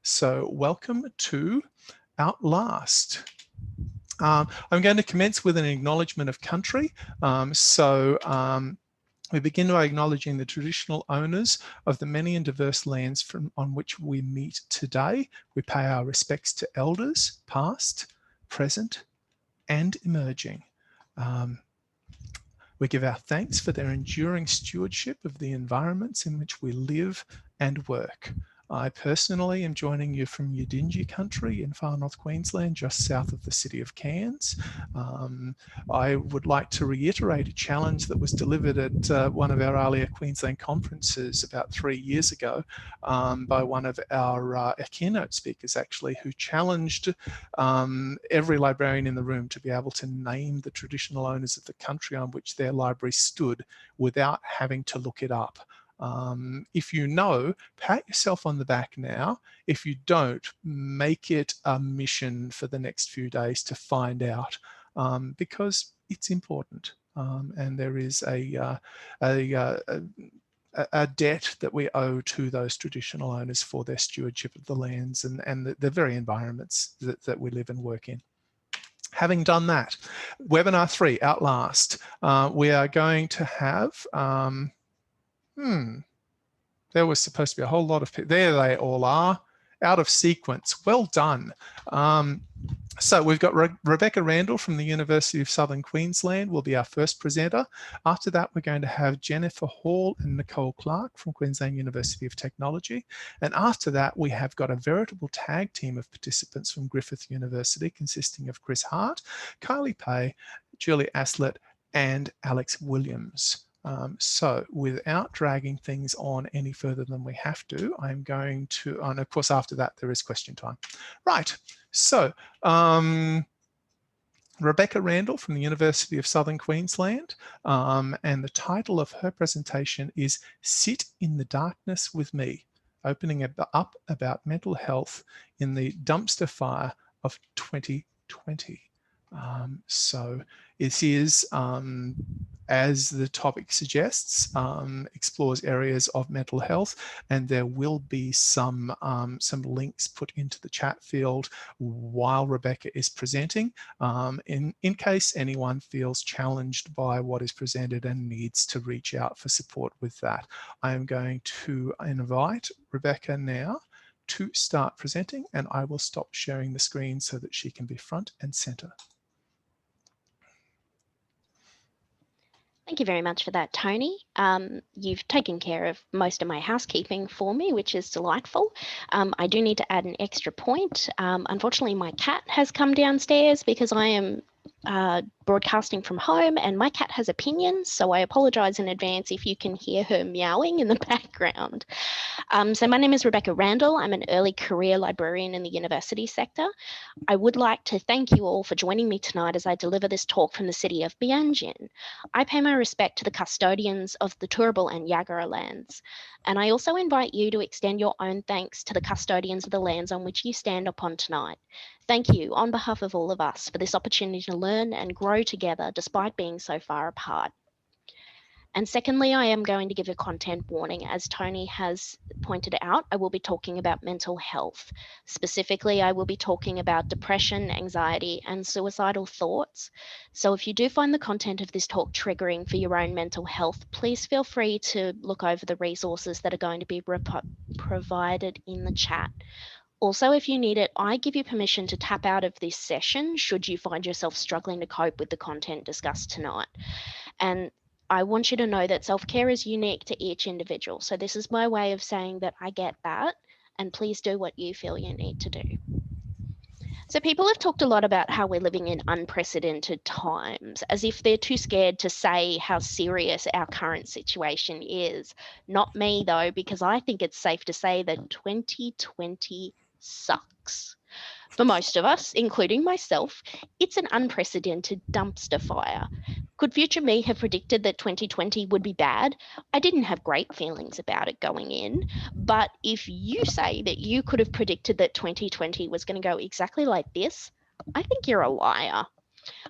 So welcome to Outlast. I'm going to commence with an acknowledgement of country. We begin by acknowledging the traditional owners of the many and diverse lands on which we meet today. We pay our respects to elders, past, present, and emerging. We give our thanks for their enduring stewardship of the environments in which we live and work. I personally am joining you from Yidinji country in far north Queensland, just south of the city of Cairns. I would like to reiterate a challenge that was delivered at one of our ALIA Queensland conferences about 3 years ago by one of our keynote speakers, actually, who challenged every librarian in the room to be able to name the traditional owners of the country on which their library stood without having to look it up. If you know, pat yourself on the back now. If you don't, make it a mission for the next few days to find out, because it's important, and there is a debt that we owe to those traditional owners for their stewardship of the lands and the very environments that we live and work in. Having done that, webinar 3, Outlast, we are going to have there was supposed to be a whole lot of people. There they all are, out of sequence. Well done. So we've got Rebecca Randall from the University of Southern Queensland will be our first presenter. After that, we're going to have Jennifer Hall and Nicole Clark from Queensland University of Technology. And after that, we have got a veritable tag team of participants from Griffith University, consisting of Chris Hart, Kylie Pay, Julie Aslett, and Alex Williams. So without dragging things on any further than we have to, I'm going to, and of course after that there is question time. Right, so Rebecca Randall from the University of Southern Queensland, and the title of her presentation is Sit in the Darkness with Me, opening up about mental health in the dumpster fire of 2020. So it is, as the topic suggests, explores areas of mental health, and there will be some links put into the chat field while Rebecca is presenting, in case anyone feels challenged by what is presented and needs to reach out for support with that. I am going to invite Rebecca now to start presenting, and I will stop sharing the screen so that she can be front and center. Thank you very much for that, Tony. You've taken care of most of my housekeeping for me, which is delightful. I do need to add an extra point. Unfortunately, my cat has come downstairs because I am broadcasting from home, and my cat has opinions, so I apologise in advance if you can hear her meowing in the background. So my name is Rebecca Randall. I'm an early career librarian in the university sector. I would like to thank you all for joining me tonight as I deliver this talk from the city of Bianjin. I pay my respect to the custodians of the Turrbal and Yagara lands, and I also invite you to extend your own thanks to the custodians of the lands on which you stand upon tonight. Thank you on behalf of all of us for this opportunity to learn and grow together despite being so far apart. And secondly, I am going to give a content warning. As Tony has pointed out, I will be talking about mental health. Specifically, I will be talking about depression, anxiety, and suicidal thoughts. So if you do find the content of this talk triggering for your own mental health, please feel free to look over the resources that are going to be provided in the chat. Also, if you need it, I give you permission to tap out of this session should you find yourself struggling to cope with the content discussed tonight. And I want you to know that self-care is unique to each individual. So this is my way of saying that I get that, and please do what you feel you need to do. So people have talked a lot about how we're living in unprecedented times, as if they're too scared to say how serious our current situation is. Not me though, because I think it's safe to say that 2020 sucks. For most of us, including myself, it's an unprecedented dumpster fire. Could future me have predicted that 2020 would be bad? I didn't have great feelings about it going in, but if you say that you could have predicted that 2020 was going to go exactly like this, I think you're a liar.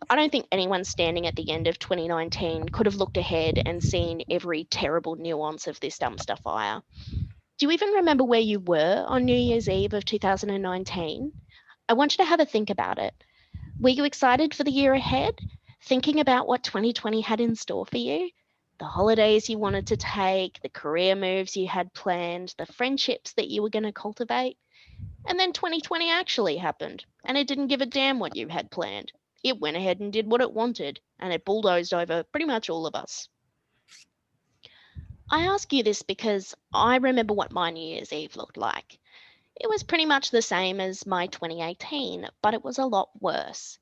I don't think anyone standing at the end of 2019 could have looked ahead and seen every terrible nuance of this dumpster fire. Do you even remember where you were on New Year's Eve of 2019? I want you to have a think about it. Were you excited for the year ahead? Thinking about what 2020 had in store for you? The holidays you wanted to take, the career moves you had planned, the friendships that you were going to cultivate? And then 2020 actually happened, and it didn't give a damn what you had planned. It went ahead and did what it wanted, and it bulldozed over pretty much all of us. I ask you this because I remember what my New Year's Eve looked like. It was pretty much the same as my 2018, but it was a lot worse.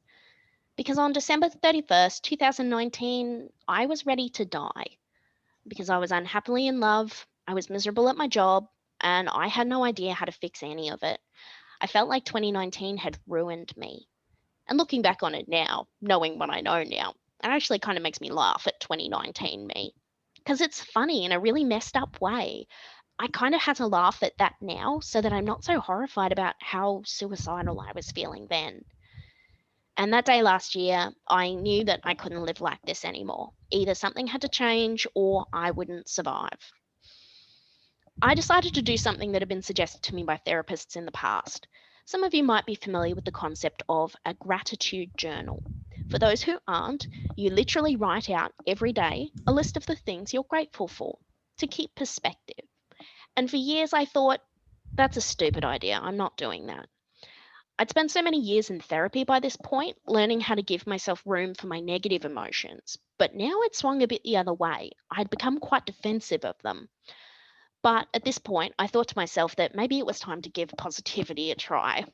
Because on December 31st, 2019, I was ready to die. Because I was unhappily in love, I was miserable at my job, and I had no idea how to fix any of it. I felt like 2019 had ruined me. And looking back on it now, knowing what I know now, it actually kind of makes me laugh at 2019 me. Because it's funny in a really messed up way. I kind of had to laugh at that now so that I'm not so horrified about how suicidal I was feeling then. And that day last year, I knew that I couldn't live like this anymore. Either something had to change or I wouldn't survive. I decided to do something that had been suggested to me by therapists in the past. Some of you might be familiar with the concept of a gratitude journal. For those who aren't, you literally write out every day a list of the things you're grateful for to keep perspective. And for years I thought, that's a stupid idea, I'm not doing that. I'd spent so many years in therapy by this point, learning how to give myself room for my negative emotions. But now it swung a bit the other way. I'd become quite defensive of them. But at this point, I thought to myself that maybe it was time to give positivity a try.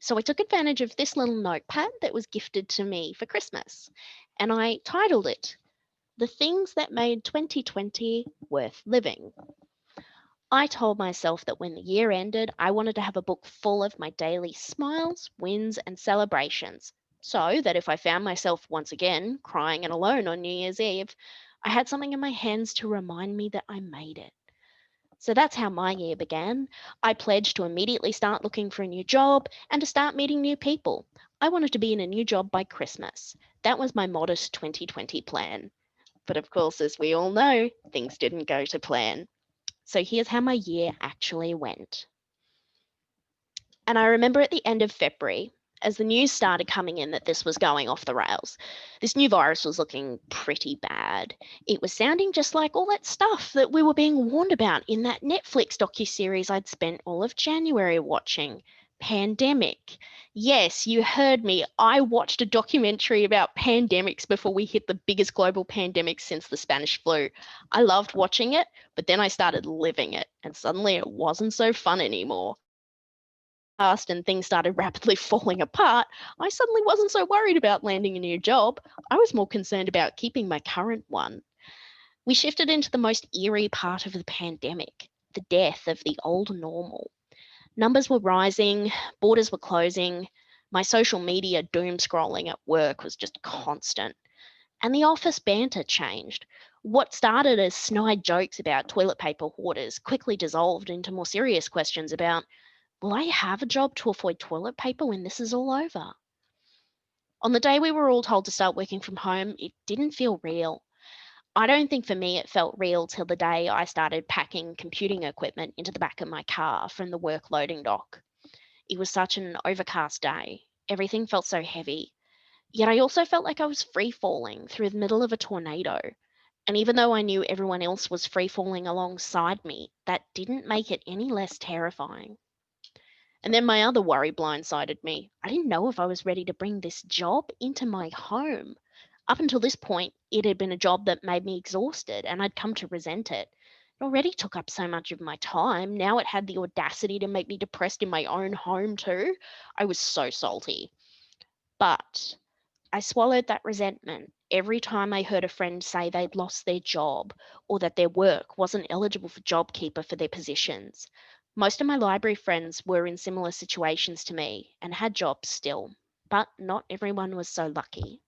So I took advantage of this little notepad that was gifted to me for Christmas. And I titled it, The Things That Made 2020 Worth Living. I told myself that when the year ended, I wanted to have a book full of my daily smiles, wins, and celebrations, so that if I found myself once again crying and alone on New Year's Eve, I had something in my hands to remind me that I made it. So that's how my year began. I pledged to immediately start looking for a new job and to start meeting new people. I wanted to be in a new job by Christmas. That was my modest 2020 plan. But of course, as we all know, things didn't go to plan. So here's how my year actually went. And I remember at the end of February, as the news started coming in that this was going off the rails, this new virus was looking pretty bad. It was sounding just like all that stuff that we were being warned about in that Netflix docuseries I'd spent all of January watching. Pandemic. Yes, you heard me. I watched a documentary about pandemics before we hit the biggest global pandemic since the Spanish flu. I loved watching it, but then I started living it, and suddenly it wasn't so fun anymore. And things started rapidly falling apart, I suddenly wasn't so worried about landing a new job. I was more concerned about keeping my current one. We shifted into the most eerie part of the pandemic, the death of the old normal. Numbers were rising, borders were closing, my social media doom scrolling at work was just constant. And the office banter changed. What started as snide jokes about toilet paper hoarders quickly dissolved into more serious questions about, will I have a job to avoid toilet paper when this is all over? On the day we were all told to start working from home, it didn't feel real. I don't think for me it felt real till the day I started packing computing equipment into the back of my car from the work loading dock. It was such an overcast day. Everything felt so heavy. Yet I also felt like I was free falling through the middle of a tornado. And even though I knew everyone else was free falling alongside me, that didn't make it any less terrifying. And then my other worry blindsided me. I didn't know if I was ready to bring this job into my home. Up until this point, it had been a job that made me exhausted, and I'd come to resent it. It already took up so much of my time. Now it had the audacity to make me depressed in my own home, too. I was so salty. But I swallowed that resentment every time I heard a friend say they'd lost their job or that their work wasn't eligible for JobKeeper for their positions. Most of my library friends were in similar situations to me and had jobs still, but not everyone was so lucky.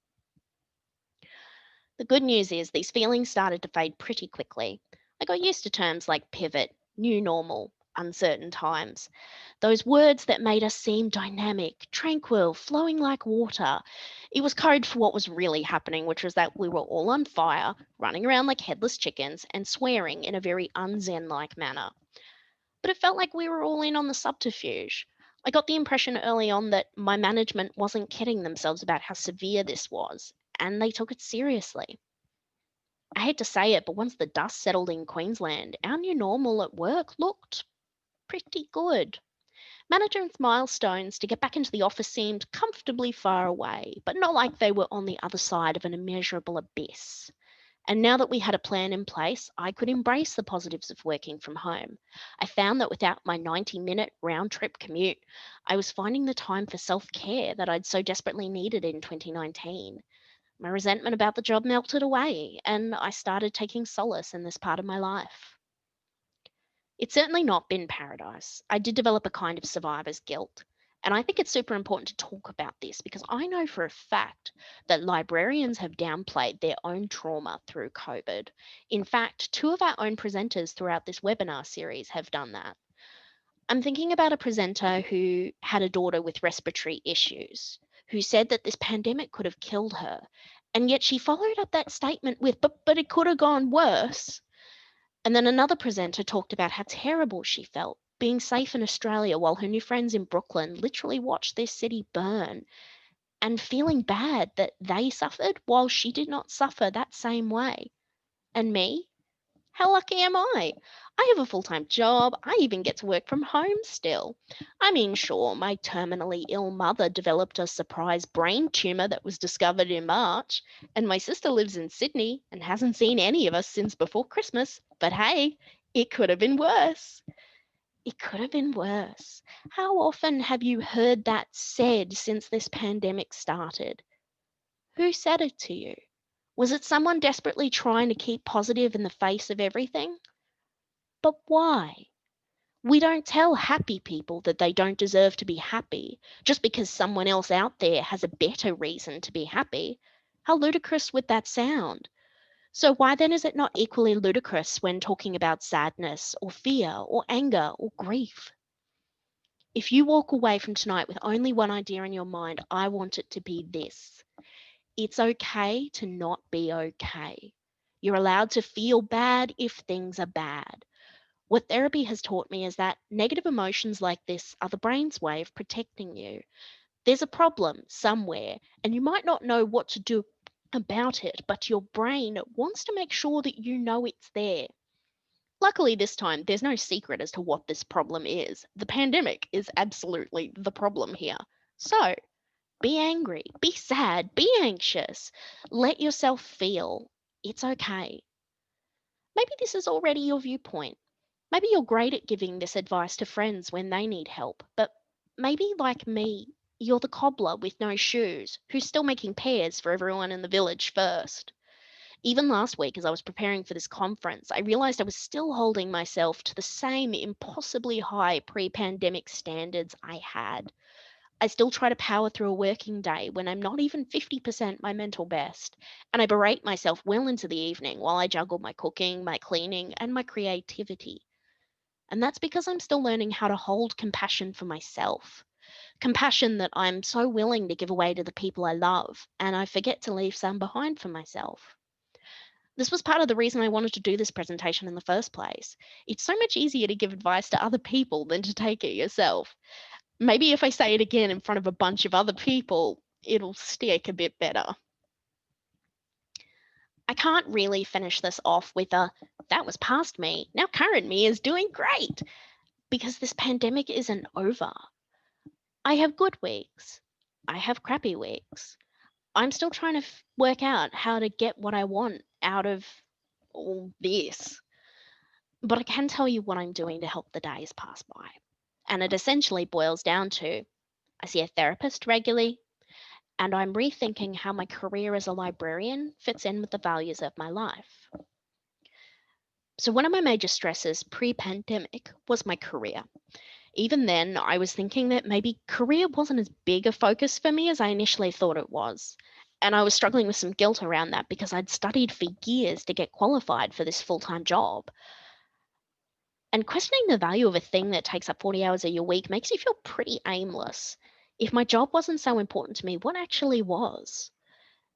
The good news is these feelings started to fade pretty quickly. I got used to terms like pivot, new normal, uncertain times. Those words that made us seem dynamic, tranquil, flowing like water. It was code for what was really happening, which was that we were all on fire, running around like headless chickens, and swearing in a very un-Zen-like manner. but it felt like we were all in on the subterfuge. I got the impression early on that my management wasn't kidding themselves about how severe this was, and they took it seriously. I hate to say it, but once the dust settled in Queensland, our new normal at work looked pretty good. Management's milestones to get back into the office seemed comfortably far away, but not like they were on the other side of an immeasurable abyss. And now that we had a plan in place, I could embrace the positives of working from home. I found that without my 90-minute round trip commute, I was finding the time for self care that I'd so desperately needed in 2019. My resentment about the job melted away, and I started taking solace in this part of my life. It's certainly not been paradise. I did develop a kind of survivor's guilt. And I think it's super important to talk about this because I know for a fact that librarians have downplayed their own trauma through COVID. In fact, two of our own presenters throughout this webinar series have done that. I'm thinking about a presenter who had a daughter with respiratory issues, who said that this pandemic could have killed her. And yet she followed up that statement with, but it could have gone worse. And then another presenter talked about how terrible she felt being safe in Australia while her new friends in Brooklyn literally watched their city burn and feeling bad that they suffered while she did not suffer that same way. And me? How lucky am I? I have a full-time job. I even get to work from home still. I mean, sure, my terminally ill mother developed a surprise brain tumor that was discovered in March, and my sister lives in Sydney and hasn't seen any of us since before Christmas. But hey, it could have been worse. It could have been worse. How often have you heard that said since this pandemic started? Who said it to you? Was it someone desperately trying to keep positive in the face of everything? But why? We don't tell happy people that they don't deserve to be happy just because someone else out there has a better reason to be happy. How ludicrous would that sound? So, why then is it not equally ludicrous when talking about sadness or fear or anger or grief? If you walk away from tonight with only one idea in your mind, I want it to be this: it's okay to not be okay. You're allowed to feel bad if things are bad. What therapy has taught me is that negative emotions like this are the brain's way of protecting you. There's a problem somewhere, and you might not know what to do about it, but your brain wants to make sure that you know it's there. Luckily, this time, there's no secret as to what this problem is. The pandemic is absolutely the problem here. So, be angry, be sad, be anxious. Let yourself feel. It's okay. Maybe this is already your viewpoint. Maybe you're great at giving this advice to friends when they need help, but maybe, like me, you're the cobbler with no shoes who's still making pears for everyone in the village first. Even last week, as I was preparing for this conference, I realized I was still holding myself to the same impossibly high pre pandemic standards I had. I still try to power through a working day when I'm not even 50% my mental best, and I berate myself well into the evening while I juggle my cooking, my cleaning, and my creativity. And that's because I'm still learning how to hold compassion for myself. Compassion that I'm so willing to give away to the people I love, and I forget to leave some behind for myself. This was part of the reason I wanted to do this presentation in the first place. It's so much easier to give advice to other people than to take it yourself. Maybe if I say it again in front of a bunch of other people, it'll stick a bit better. I can't really finish this off with a, that was past me, now current me is doing great, because this pandemic isn't over. I have good weeks. I have crappy weeks. I'm still trying to work out how to get what I want out of all this. But I can tell you what I'm doing to help the days pass by. And it essentially boils down to I see a therapist regularly, and I'm rethinking how my career as a librarian fits in with the values of my life. So, one of my major stresses pre pandemic was my career. Even then, I was thinking that maybe career wasn't as big a focus for me as I initially thought it was. And I was struggling with some guilt around that because I'd studied for years to get qualified for this full time job. And questioning the value of a thing that takes up 40 hours of your week makes you feel pretty aimless. If my job wasn't so important to me, what actually was?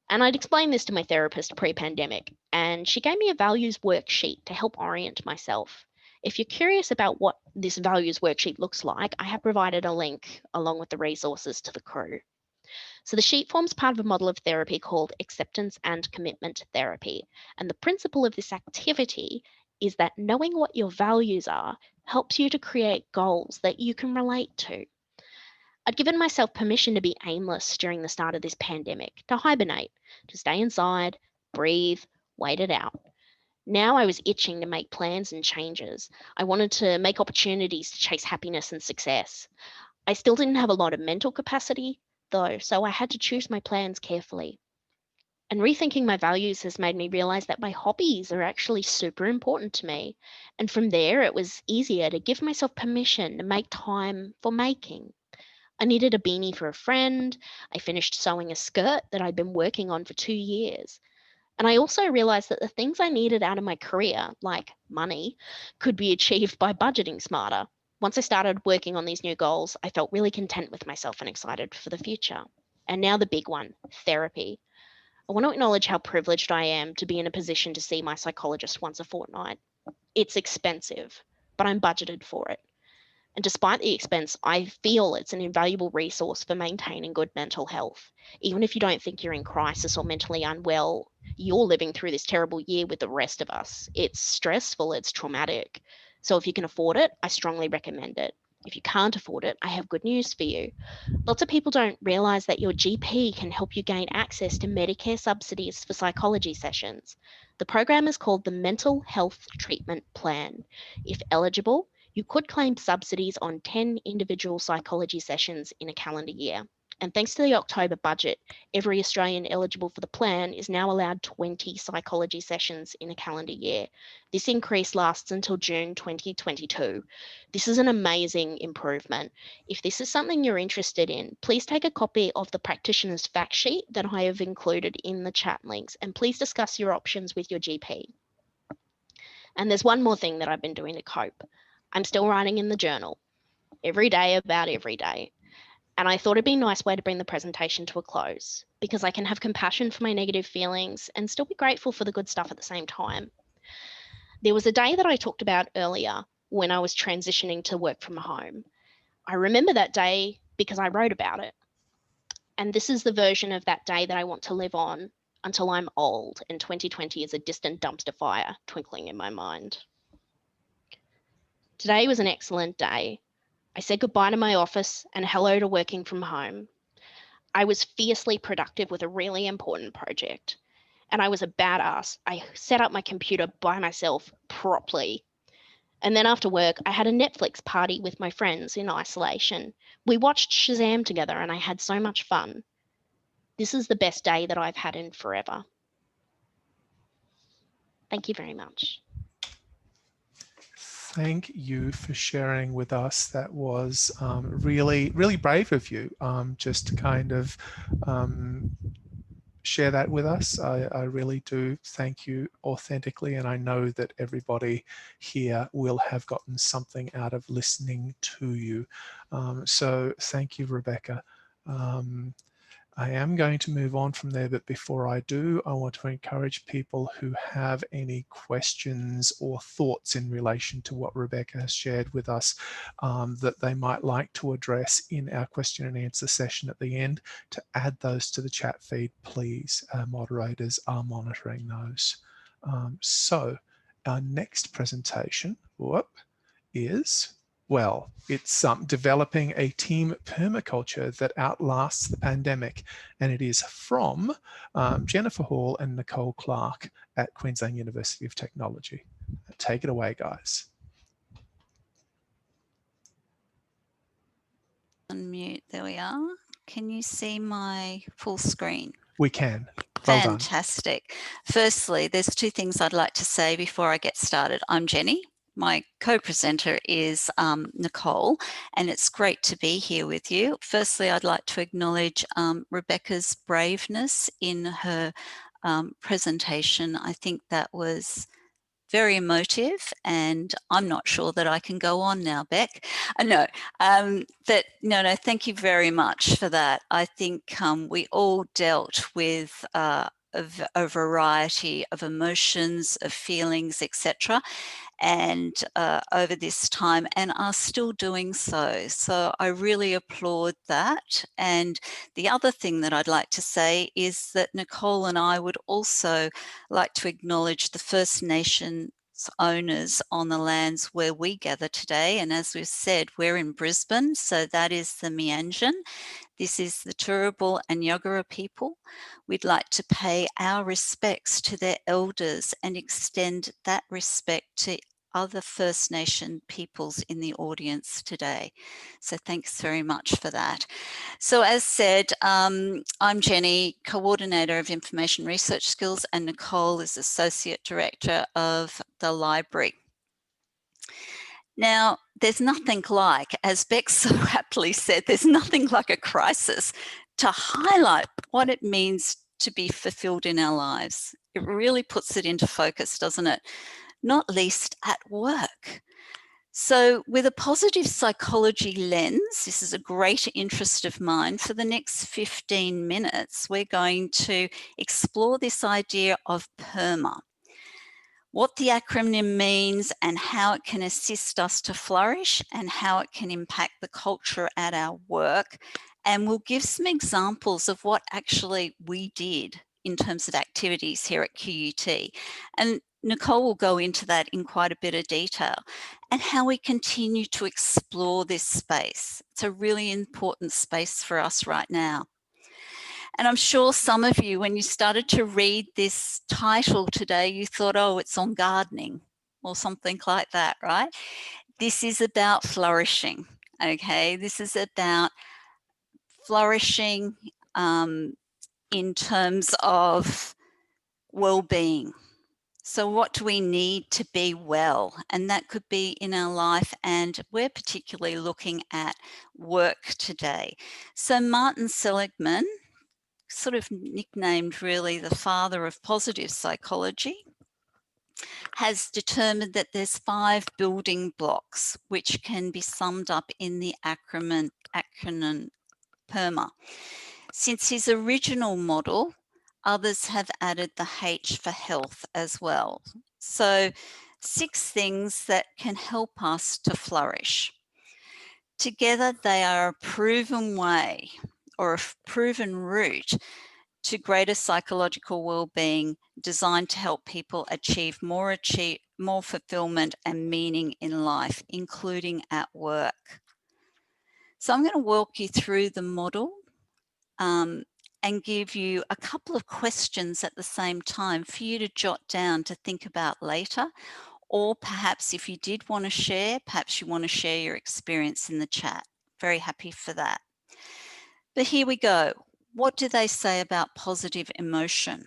And I'd explained this to my therapist pre pandemic, and she gave me a values worksheet to help orient myself. If you're curious about what this values worksheet looks like, I have provided a link along with the resources to the crew. So the sheet forms part of a model of therapy called acceptance and commitment therapy. And the principle of this activity is that knowing what your values are helps you to create goals that you can relate to. I'd given myself permission to be aimless during the start of this pandemic, to hibernate, to stay inside, breathe, wait it out. Now I was itching to make plans and changes. I wanted to make opportunities to chase happiness and success. I still didn't have a lot of mental capacity, though, so I had to choose my plans carefully. And rethinking my values has made me realize that my hobbies are actually super important to me. And from there, it was easier to give myself permission to make time for making. I needed a beanie for a friend. I finished sewing a skirt that I'd been working on for 2 years. And I also realized that the things I needed out of my career, like money, could be achieved by budgeting smarter. Once I started working on these new goals, I felt really content with myself and excited for the future. And now the big one, therapy. I want to acknowledge how privileged I am to be in a position to see my psychologist once a fortnight. It's expensive, but I'm budgeted for it. And despite the expense, I feel it's an invaluable resource for maintaining good mental health. Even if you don't think you're in crisis or mentally unwell, you're living through this terrible year with the rest of us. It's stressful, it's traumatic. So if you can afford it, I strongly recommend it. If you can't afford it, I have good news for you. Lots of people don't realise that your GP can help you gain access to Medicare subsidies for psychology sessions. The program is called the Mental Health Treatment Plan. If eligible, you could claim subsidies on 10 individual psychology sessions in a calendar year. And thanks to the October budget, every Australian eligible for the plan is now allowed 20 psychology sessions in a calendar year. This increase lasts until June 2022. This is an amazing improvement. If this is something you're interested in, please take a copy of the practitioner's fact sheet that I have included in the chat links, and please discuss your options with your GP. And there's one more thing that I've been doing to cope. I'm still writing in the journal every day about every day. And I thought it'd be a nice way to bring the presentation to a close because I can have compassion for my negative feelings and still be grateful for the good stuff at the same time. There was a day that I talked about earlier when I was transitioning to work from home. I remember that day because I wrote about it. And this is the version of that day that I want to live on until I'm old and 2020 is a distant dumpster fire twinkling in my mind. Today was an excellent day. I said goodbye to my office and hello to working from home. I was fiercely productive with a really important project. And I was a badass. I set up my computer by myself properly. And then after work, I had a Netflix party with my friends in isolation. We watched Shazam together and I had so much fun. This is the best day that I've had in forever. Thank you very much. Thank you for sharing with us. That was really, really brave of you, just to kind of share that with us. I really do thank you authentically, and I know that everybody here will have gotten something out of listening to you. So thank you, Rebecca. I am going to move on from there, but before I do, I want to encourage people who have any questions or thoughts in relation to what Rebecca has shared with us that they might like to address in our question and answer session at the end, to add those to the chat feed, please. Our moderators are monitoring those. So our next presentation is, well, it's developing a team permaculture that outlasts the pandemic, and it is from Jennifer Hall and Nicole Clark at Queensland University of Technology. Take it away, guys. Unmute, there we are. Can you see my full screen? We can. Well done. Fantastic. Firstly, there's two things I'd like to say before I get started. I'm Jenny. My co-presenter is Nicole, and it's great to be here with you. Firstly, I'd like to acknowledge Rebecca's braveness in her presentation. I think that was very emotive, and I'm not sure that I can go on now, Beck. No, thank you very much for that. I think we all dealt with a variety of emotions, of feelings, etc. and over this time, and are still doing so. So I really applaud that. And the other thing that I'd like to say is that Nicole and I would also like to acknowledge the First Nations owners on the lands where we gather today. And as we've said, we're in Brisbane, so that is the Meanjin. This is the Turrbal and Yagara people. We'd like to pay our respects to their elders and extend that respect to other First Nation peoples in the audience today. So thanks very much for that. So as said, I'm Jenny, Coordinator of Information Research Skills, and Nicole is Associate Director of the Library. Now, there's nothing like, as Beck so aptly said, there's nothing like a crisis to highlight what it means to be fulfilled in our lives. It really puts it into focus, doesn't it? Not least at work. So with a positive psychology lens, this is a great interest of mine. For the next 15 minutes, we're going to explore this idea of PERMA, what the acronym means and how it can assist us to flourish and how it can impact the culture at our work. And we'll give some examples of what actually we did in terms of activities here at QUT. And Nicole will go into that in quite a bit of detail, and how we continue to explore this space. It's a really important space for us right now. And I'm sure some of you, when you started to read this title today, you thought, oh, it's on gardening or something like that, right? This is about flourishing, okay? This is about flourishing in terms of well-being. So what do we need to be well? And that could be in our life, and we're particularly looking at work today. So Martin Seligman, sort of nicknamed really the father of positive psychology, has determined that there's 5 building blocks which can be summed up in the acronym PERMA. Since his original model, others have added the H for health as well. So 6 things that can help us to flourish. Together, they are a proven way or a proven route to greater psychological well-being, designed to help people achieve more fulfillment and meaning in life, including at work. So I'm going to walk you through the model and give you a couple of questions at the same time for you to jot down to think about later. Or perhaps if you did want to share, perhaps you want to share your experience in the chat. Very happy for that. But here we go. What do they say about positive emotion?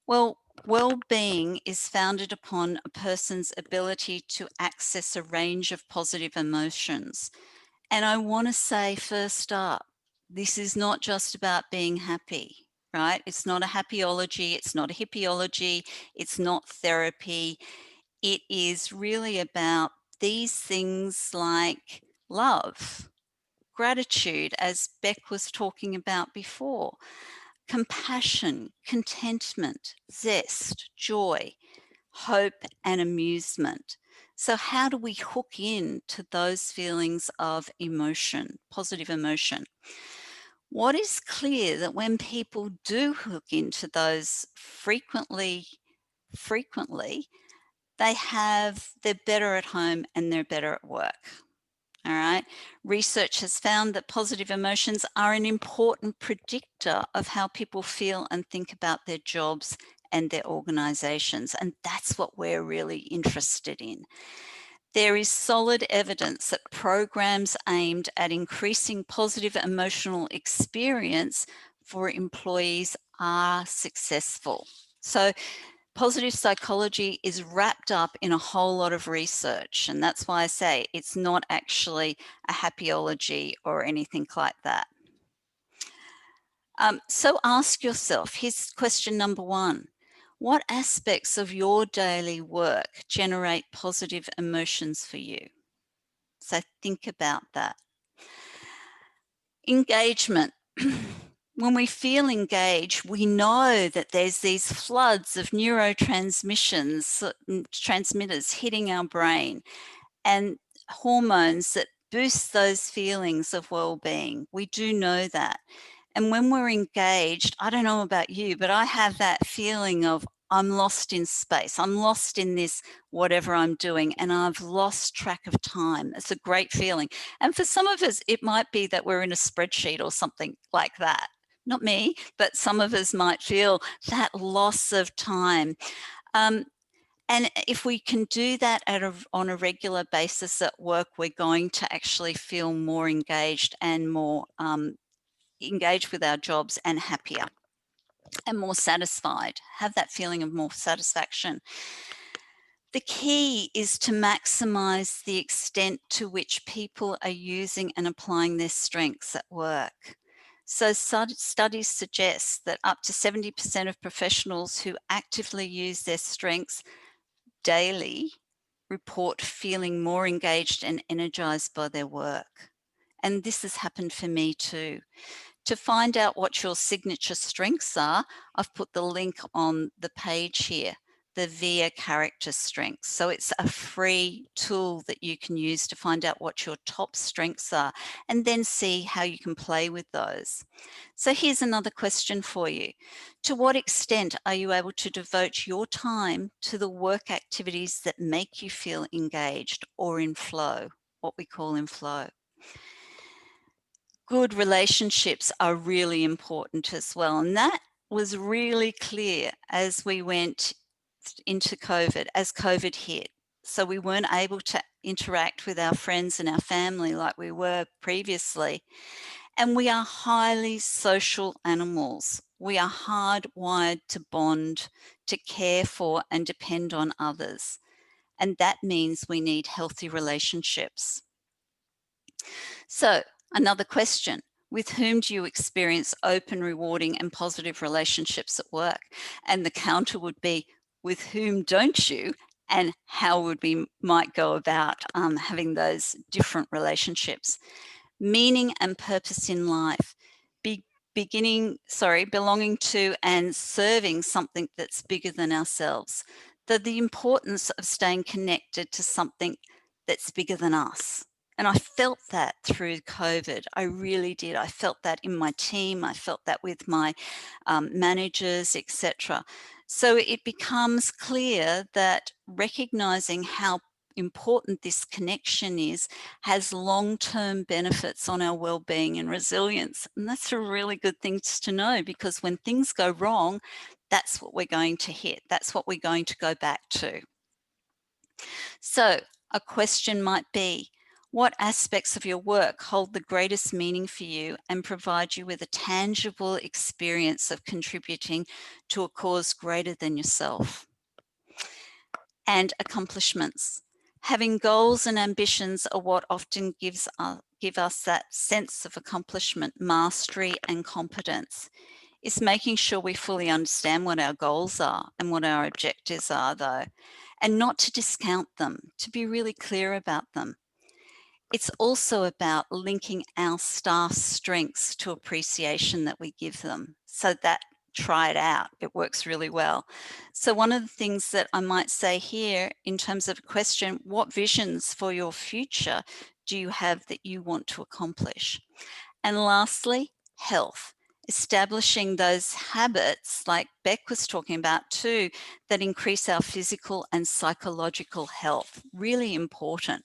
Well, well-being is founded upon a person's ability to access a range of positive emotions. And I want to say first up, this is not just about being happy, right? It's not a happyology, it's not a hippiology, it's not therapy. It is really about these things like love, gratitude, as Beck was talking about before, compassion, contentment, zest, joy, hope, and amusement. So how do we hook in to those feelings of emotion, positive emotion? What is clear that when people do hook into those frequently, they're better at home and they're better at work. All right. Research has found that positive emotions are an important predictor of how people feel and think about their jobs and their organizations. And that's what we're really interested in. There is solid evidence that programs aimed at increasing positive emotional experience for employees are successful. So positive psychology is wrapped up in a whole lot of research, and that's why I say it's not actually a happyology or anything like that. So ask yourself, here's question number 1. What aspects of your daily work generate positive emotions for you? So think about that. Engagement. when we feel engaged, we know that there's these floods of transmitters hitting our brain and hormones that boost those feelings of well-being. We do know that. And when we're engaged, I don't know about you, but I have that feeling of I'm lost in space. I'm lost in this, whatever I'm doing, and I've lost track of time. It's a great feeling. And for some of us, it might be that we're in a spreadsheet or something like that. Not me, but some of us might feel that loss of time. And if we can do that on a regular basis at work, we're going to actually feel more engaged and more engaged with our jobs and happier and more satisfied, have that feeling of more satisfaction. The key is to maximize the extent to which people are using and applying their strengths at work. So studies suggest that up to 70% of professionals who actively use their strengths daily report feeling more engaged and energized by their work. And this has happened for me too. To find out what your signature strengths are, I've put the link on the page here, the VIA character strengths. So it's a free tool that you can use to find out what your top strengths are and then see how you can play with those. So here's another question for you. To what extent are you able to devote your time to the work activities that make you feel engaged or in flow, what we call in flow? Good relationships are really important as well. And that was really clear as we went into COVID, as COVID hit. So we weren't able to interact with our friends and our family like we were previously. And we are highly social animals. We are hardwired to bond, to care for and depend on others. And that means we need healthy relationships. So another question. With whom do you experience open, rewarding and positive relationships at work? And the counter would be, with whom don't you? And how would we might go about having those different relationships? Meaning and purpose in life. Belonging to and serving something that's bigger than ourselves. The importance of staying connected to something that's bigger than us. And I felt that through COVID. I really did. I felt that in my team. I felt that with my managers, etc. So it becomes clear that recognizing how important this connection is has long-term benefits on our well-being and resilience. And that's a really good thing to know, because when things go wrong, that's what we're going to hit. That's what we're going to go back to. So a question might be, what aspects of your work hold the greatest meaning for you and provide you with a tangible experience of contributing to a cause greater than yourself? And accomplishments. Having goals and ambitions are what often give us that sense of accomplishment, mastery and competence. It's making sure we fully understand what our goals are and what our objectives are, though, and not to discount them, to be really clear about them. It's also about linking our staff's strengths to appreciation that we give them. So that, try it out, it works really well. So one of the things that I might say here in terms of a question, what visions for your future do you have that you want to accomplish? And lastly, health. Establishing those habits like Beck was talking about too, that increase our physical and psychological health, really important.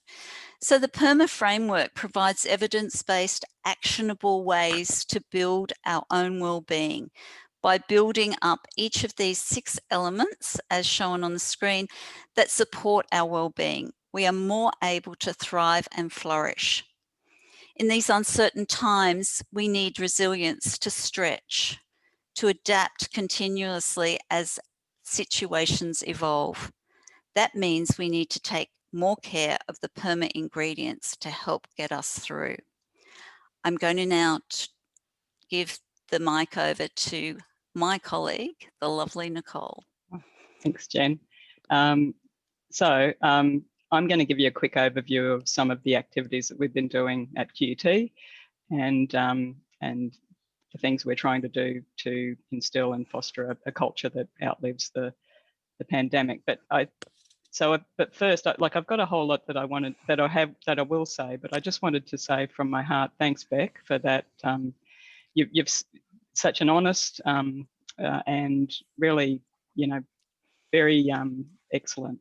So the PERMA framework provides evidence-based, actionable ways to build our own well-being. By building up each of these 6 elements, as shown on the screen, that support our well-being, we are more able to thrive and flourish. In these uncertain times, we need resilience to stretch, to adapt continuously as situations evolve. That means we need to take more care of the PERMA ingredients to help get us through. I'm going to now give the mic over to my colleague, the lovely Nicole. Thanks, Jen. I'm going to give you a quick overview of some of the activities that we've been doing at QT and the things we're trying to do to instill and foster a culture that outlives the pandemic. But first, I've got a whole lot that I will say, but I just wanted to say from my heart, thanks, Beck, for that. You've such an honest and really, very excellent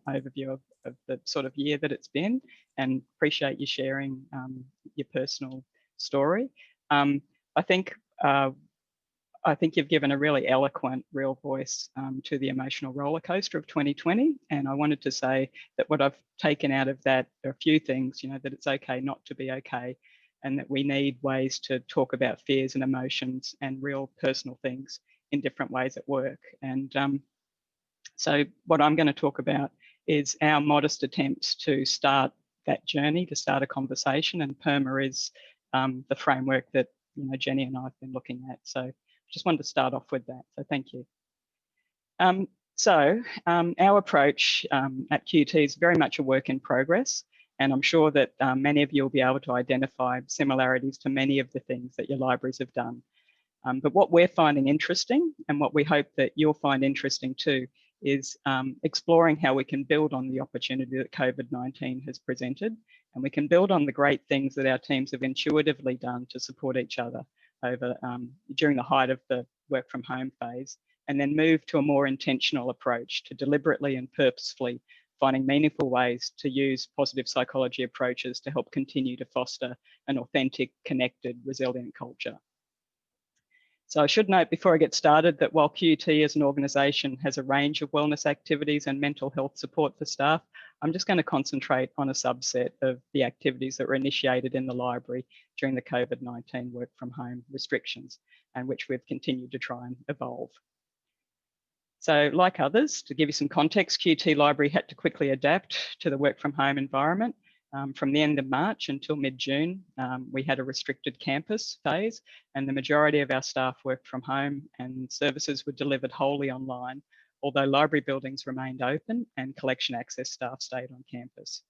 overview of the sort of year that it's been, and appreciate you sharing your personal story. I think you've given a really eloquent, real voice to the emotional roller coaster of 2020. And I wanted to say that what I've taken out of that are a few things, that it's okay not to be okay, and that we need ways to talk about fears and emotions and real personal things in different ways at work. And so what I'm going to talk about is our modest attempts to start that journey, to start a conversation, and PERMA is the framework that Jenny and I have been looking at. So just wanted to start off with that. So thank you. Our approach at QT is very much a work in progress, and I'm sure that many of you will be able to identify similarities to many of the things that your libraries have done. But what we're finding interesting, and what we hope that you'll find interesting too, is exploring how we can build on the opportunity that COVID-19 has presented, and we can build on the great things that our teams have intuitively done to support each other over during the height of the work from home phase, and then move to a more intentional approach to deliberately and purposefully finding meaningful ways to use positive psychology approaches to help continue to foster an authentic, connected, resilient culture. So I should note before I get started that while QT as an organisation has a range of wellness activities and mental health support for staff, I'm just going to concentrate on a subset of the activities that were initiated in the library during the COVID-19 work from home restrictions, and which we've continued to try and evolve. So like others, to give you some context, QT Library had to quickly adapt to the work from home environment. From the end of March until mid-June, we had a restricted campus phase, and the majority of our staff worked from home, and services were delivered wholly online, although library buildings remained open and collection access staff stayed on campus.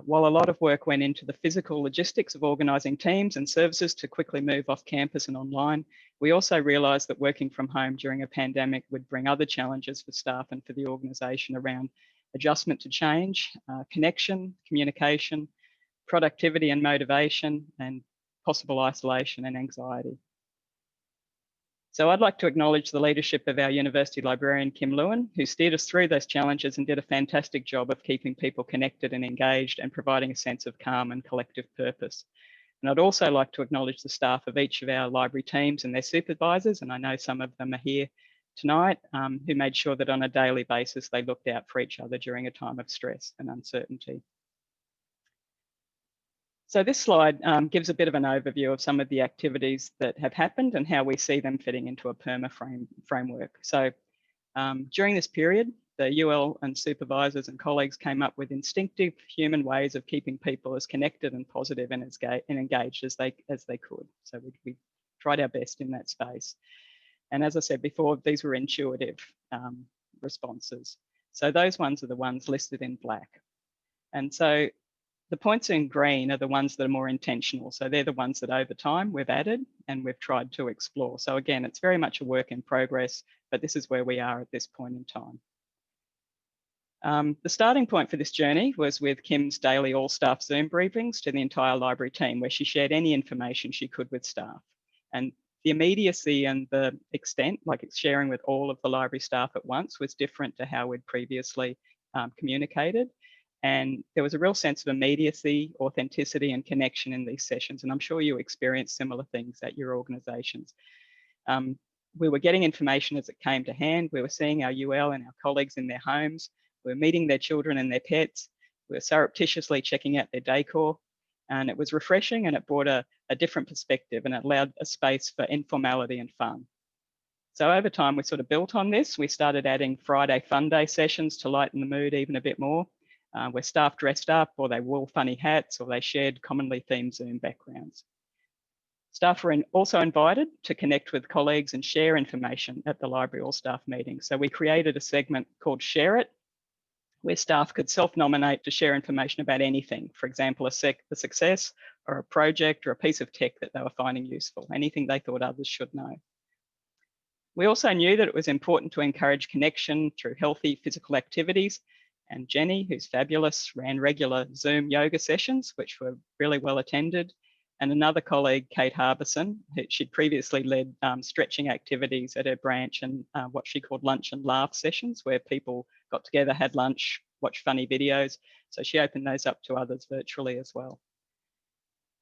While a lot of work went into the physical logistics of organising teams and services to quickly move off campus and online, we also realised that working from home during a pandemic would bring other challenges for staff and for the organisation around adjustment to change, connection, communication, productivity and motivation, and possible isolation and anxiety. So I'd like to acknowledge the leadership of our university librarian, Kim Lewin, who steered us through those challenges and did a fantastic job of keeping people connected and engaged and providing a sense of calm and collective purpose. And I'd also like to acknowledge the staff of each of our library teams and their supervisors, and I know some of them are here tonight, who made sure that on a daily basis they looked out for each other during a time of stress and uncertainty. So this slide gives a bit of an overview of some of the activities that have happened and how we see them fitting into a PERMA framework. So during this period, the UL and supervisors and colleagues came up with instinctive human ways of keeping people as connected and positive and engaged as they could. So we tried our best in that space. And as I said before, these were intuitive responses. So those ones are the ones listed in black. And so the points in green are the ones that are more intentional. So they're the ones that over time we've added and we've tried to explore. So again, it's very much a work in progress, but this is where we are at this point in time. The starting point for this journey was with Kim's daily all-staff Zoom briefings to the entire library team, where she shared any information she could with staff. And the immediacy and the extent, like it's sharing with all of the library staff at once, was different to how we'd previously communicated. And there was a real sense of immediacy, authenticity, and connection in these sessions. And I'm sure you experienced similar things at your organisations. We were getting information as it came to hand. We were seeing our UL and our colleagues in their homes. We were meeting their children and their pets. We were surreptitiously checking out their decor. And it was refreshing, and it brought a different perspective, and it allowed a space for informality and fun. So over time, we sort of built on this. We started adding Friday fun day sessions to lighten the mood even a bit more, where staff dressed up, or they wore funny hats, or they shared commonly themed Zoom backgrounds. Staff were also invited to connect with colleagues and share information at the library all-staff meeting. So we created a segment called Share It, where staff could self-nominate to share information about anything. For example, a success or a project or a piece of tech that they were finding useful, anything they thought others should know. We also knew that it was important to encourage connection through healthy physical activities. And Jenny, who's fabulous, ran regular Zoom yoga sessions, which were really well attended. And another colleague, Kate Harbison, she'd previously led stretching activities at her branch and what she called lunch and laugh sessions, where people got together, had lunch, watched funny videos. So she opened those up to others virtually as well.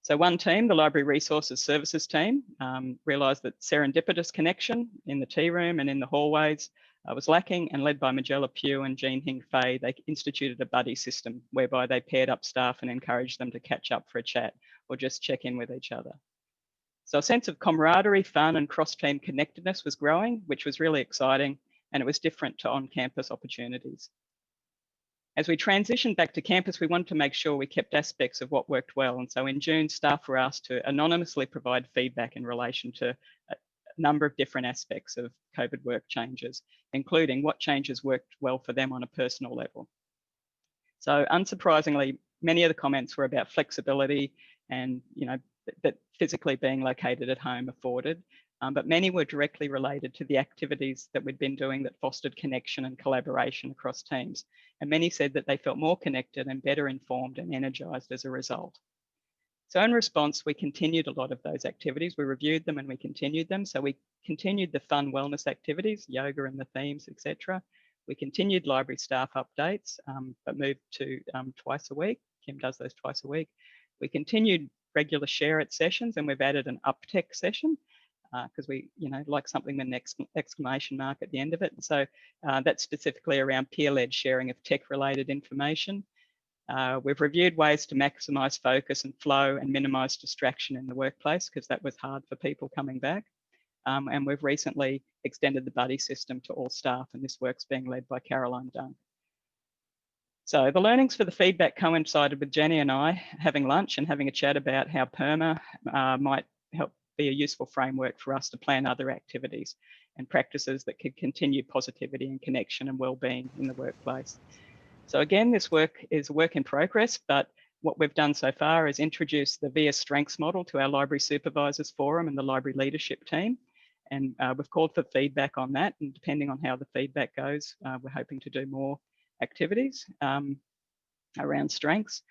So one team, the Library Resources Services team, realised that serendipitous connection in the tea room and in the hallways was lacking, and led by Magella Pugh and Jean Hing Fei, they instituted a buddy system whereby they paired up staff and encouraged them to catch up for a chat or just check in with each other. So a sense of camaraderie, fun and cross-team connectedness was growing, which was really exciting, and it was different to on-campus opportunities. As we transitioned back to campus, we wanted to make sure we kept aspects of what worked well. And so in June, staff were asked to anonymously provide feedback in relation to a number of different aspects of COVID work changes, including what changes worked well for them on a personal level. So unsurprisingly, many of the comments were about flexibility and, that physically being located at home afforded, but many were directly related to the activities that we'd been doing that fostered connection and collaboration across teams. And many said that they felt more connected and better informed and energised as a result. So in response, we continued a lot of those activities. We reviewed them and we continued them. So we continued the fun wellness activities, yoga and the themes, etc. We continued library staff updates, but moved to twice a week. Kim does those twice a week. We continued regular share it sessions, and we've added an uptech session because we, like something with an exclamation mark at the end of it. And so that's specifically around peer-led sharing of tech-related information. We've reviewed ways to maximise focus and flow and minimise distraction in the workplace, because that was hard for people coming back. And we've recently extended the buddy system to all staff, and this work's being led by Caroline Dunk. So the learnings for the feedback coincided with Jenny and I having lunch and having a chat about how PERMA might help be a useful framework for us to plan other activities and practices that could continue positivity and connection and wellbeing in the workplace. So again, this work is a work in progress, but what we've done so far is introduce the VIA Strengths model to our Library Supervisors Forum and the Library Leadership team. And we've called for feedback on that, and depending on how the feedback goes, we're hoping to do more activities around strengths.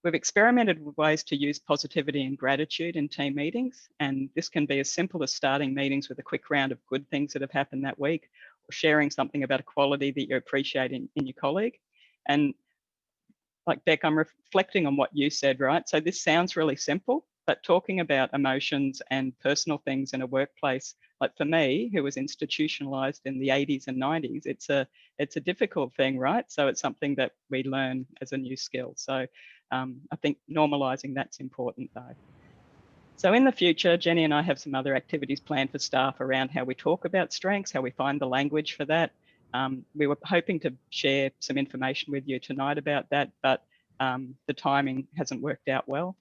We've experimented with ways to use positivity and gratitude in team meetings, and this can be as simple as starting meetings with a quick round of good things that have happened that week, or sharing something about a quality that you appreciate in your colleague. And like Beck, I'm reflecting on what you said, right? So this sounds really simple, but talking about emotions and personal things in a workplace, like for me, who was institutionalized in the 80s and 90s, it's a difficult thing, right? So it's something that we learn as a new skill. So I think normalizing that's important though. So in the future, Jenny and I have some other activities planned for staff around how we talk about strengths, how we find the language for that. We were hoping to share some information with you tonight about that, but the timing hasn't worked out well.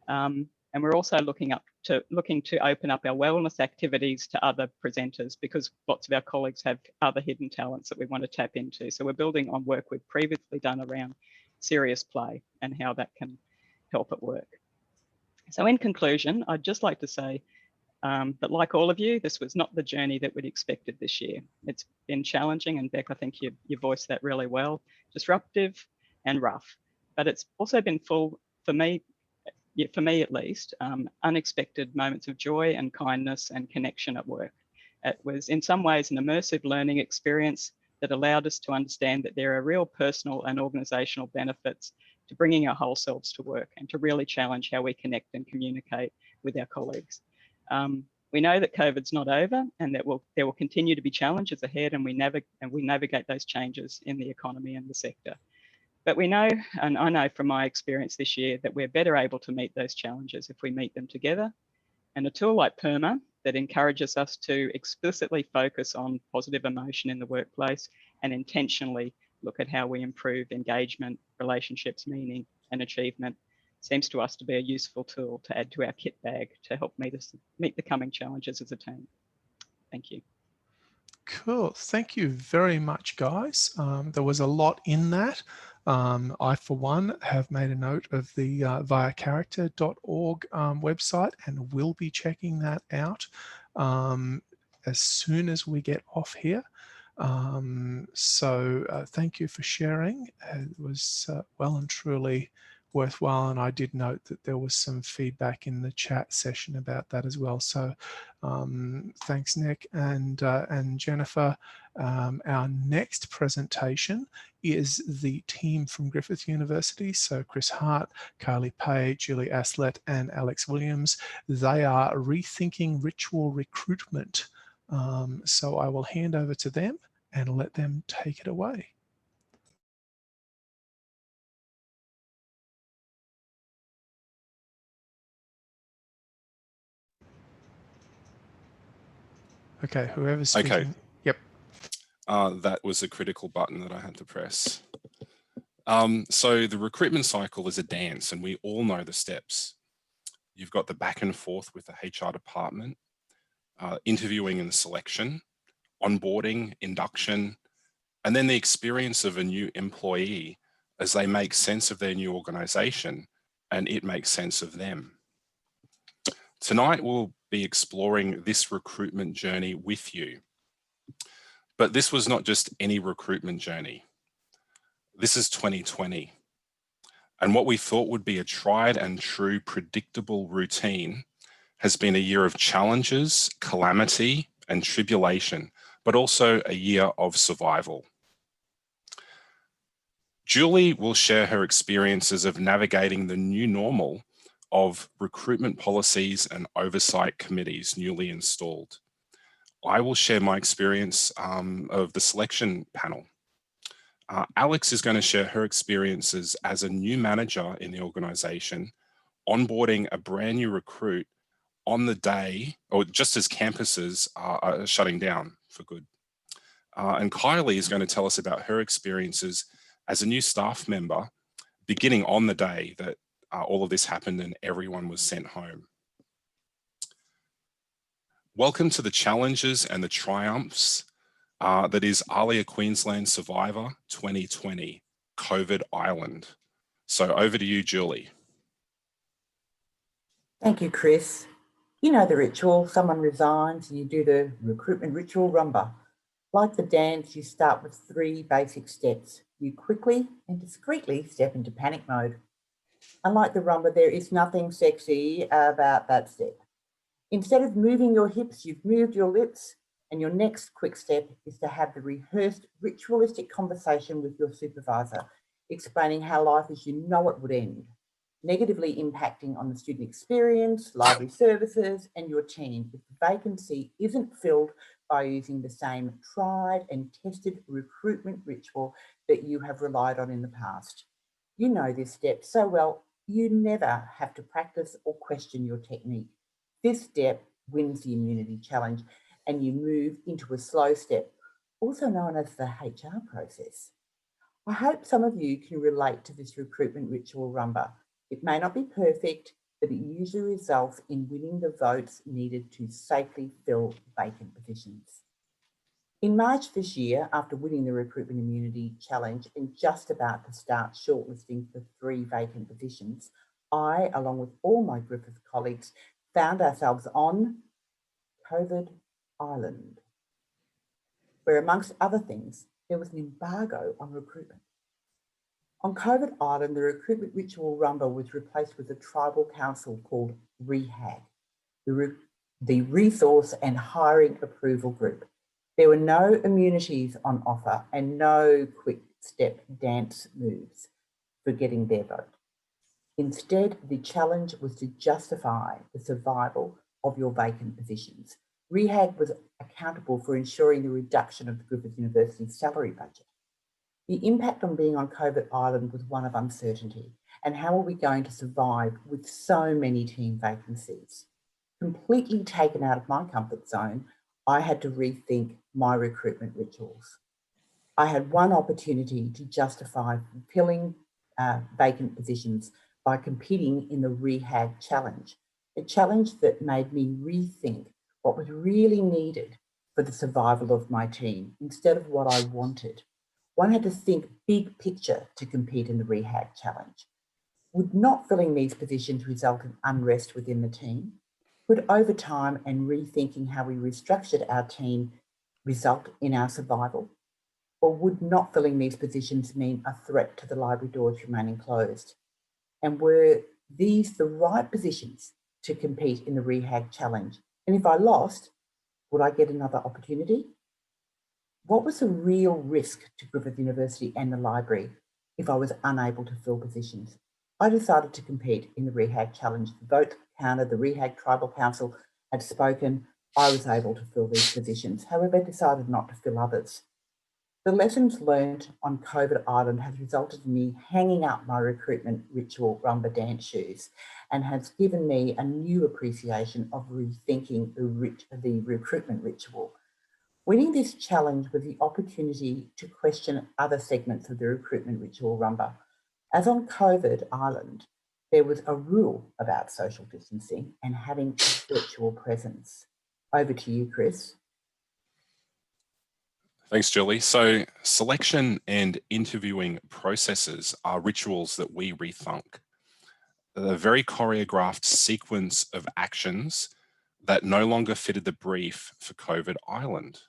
And we're also looking to open up our wellness activities to other presenters, because lots of our colleagues have other hidden talents that we want to tap into. So we're building on work we've previously done around serious play and how that can help at work. So in conclusion, I'd just like to say that like all of you, this was not the journey that we'd expected this year. It's been challenging, and Beck, I think you voiced that really well, disruptive and rough, but it's also been full, for me at least, unexpected moments of joy and kindness and connection at work. It was in some ways an immersive learning experience that allowed us to understand that there are real personal and organisational benefits to bringing our whole selves to work, and to really challenge how we connect and communicate with our colleagues. We know that COVID's not over, and that there will continue to be challenges ahead, and we navigate those changes in the economy and the sector. But we know, and I know from my experience this year, that we're better able to meet those challenges if we meet them together. And a tool like PERMA that encourages us to explicitly focus on positive emotion in the workplace and intentionally look at how we improve engagement, relationships, meaning and achievement seems to us to be a useful tool to add to our kit bag to help meet the coming challenges as a team. Thank you. Cool. Thank you very much, guys. There was a lot in that. I, for one, have made a note of the viacharacter.org website and will be checking that out as soon as we get off here. Thank you for sharing. It was well and truly worthwhile, and I did note that there was some feedback in the chat session about that as well. So thanks, Nick and Jennifer. Our next presentation is the team from Griffith University. So Chris Hart, Carly Pay, Julie Aslett and Alex Williams. They are rethinking ritual recruitment. So I will hand over to them and let them take it away. Okay, whoever's speaking. Okay. Yep. That was a critical button that I had to press. So the recruitment cycle is a dance, and we all know the steps. You've got the back and forth with the HR department, interviewing and selection, onboarding, induction, and then the experience of a new employee as they make sense of their new organization and it makes sense of them. Tonight, we'll be exploring this recruitment journey with you. But this was not just any recruitment journey. This is 2020. And what we thought would be a tried and true predictable routine has been a year of challenges, calamity, and tribulation, but also a year of survival. Julie will share her experiences of navigating the new normal of recruitment policies and oversight committees newly installed. I will share my experience of the selection panel. Alex is going to share her experiences as a new manager in the organization, onboarding a brand new recruit on the day, or just as campuses are shutting down for good. And Kylie is going to tell us about her experiences as a new staff member, beginning on the day that all of this happened and everyone was sent home. Welcome to the challenges and the triumphs that is ALIA Queensland Survivor 2020, COVID Island. So over to you, Julie. Thank you, Chris. You know the ritual, someone resigns and you do the recruitment ritual rumba. Like the dance, you start with 3 basic steps. You quickly and discreetly step into panic mode. Unlike the rumba, there is nothing sexy about that step. Instead of moving your hips, you've moved your lips, and your next quick step is to have the rehearsed ritualistic conversation with your supervisor, explaining how life as you know it would end, negatively impacting on the student experience, library services, and your team if the vacancy isn't filled by using the same tried and tested recruitment ritual that you have relied on in the past. You know this step so well, you never have to practice or question your technique. This step wins the immunity challenge and you move into a slow step, also known as the HR process. I hope some of you can relate to this recruitment ritual rumba. It may not be perfect, but it usually results in winning the votes needed to safely fill vacant positions. In March this year, after winning the recruitment immunity challenge and just about to start shortlisting for 3 vacant positions, I, along with all my Griffith colleagues, found ourselves on COVID Island, where amongst other things, there was an embargo on recruitment. On COVID Island, the recruitment ritual rumba was replaced with a tribal council called REHAG, the Resource and Hiring Approval Group. There were no immunities on offer and no quick step dance moves for getting their vote. Instead, the challenge was to justify the survival of your vacant positions. REHAG was accountable for ensuring the reduction of the Griffith University salary budget. The impact on being on COVID Island was one of uncertainty. And how are we going to survive with so many team vacancies? Completely taken out of my comfort zone, I had to rethink my recruitment rituals. I had one opportunity to justify filling vacant positions by competing in the REHAG challenge, a challenge that made me rethink what was really needed for for the survival of my team instead of what I wanted. One had to think big picture to compete in the Rehab Challenge. Would not filling these positions result in unrest within the team? Could overtime and rethinking how we restructured our team result in our survival? Or would not filling these positions mean a threat to the library doors remaining closed? And were these the right positions to compete in the Rehab Challenge? And if I lost, would I get another opportunity? What was the real risk to Griffith University and the library if I was unable to fill positions? I decided to compete in the Rehab Challenge. The vote counted, the Rehab Tribal Council had spoken. I was able to fill these positions, however, I decided not to fill others. The lessons learned on COVID Island has resulted in me hanging up my recruitment ritual rumba dance shoes and has given me a new appreciation of rethinking the recruitment ritual. Winning this challenge was the opportunity to question other segments of the recruitment ritual rumba. As on COVID Island, there was a rule about social distancing and having a virtual presence. Over to you, Chris. Thanks, Julie. So selection and interviewing processes are rituals that we rethunk. They're a very choreographed sequence of actions that no longer fitted the brief for COVID Island.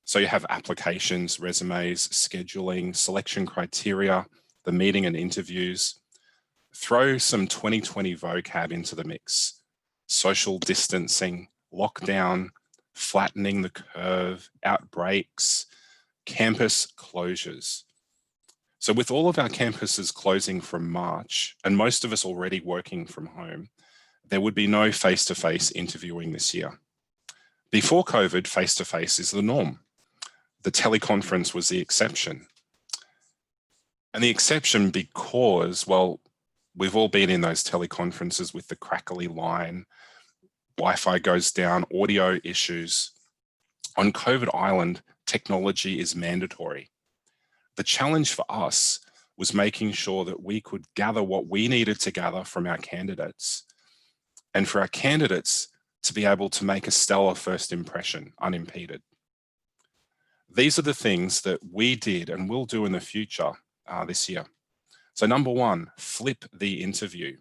So you have applications, resumes, scheduling, selection criteria, the meeting and interviews. Throw some 2020 vocab into the mix. Social distancing, lockdown, flattening the curve, outbreaks, campus closures. So with all of our campuses closing from March, and most of us already working from home, there would be no face-to-face interviewing this year. Before COVID, face-to-face is the norm. The teleconference was the exception. And the exception because, well, we've all been in those teleconferences with the crackly line, Wi-Fi goes down, audio issues. On COVID Island, technology is mandatory. The challenge for us was making sure that we could gather what we needed to gather from our candidates, and for our candidates to be able to make a stellar first impression unimpeded. These are the things that we did and will do in the future this year. So number one, flip the interview.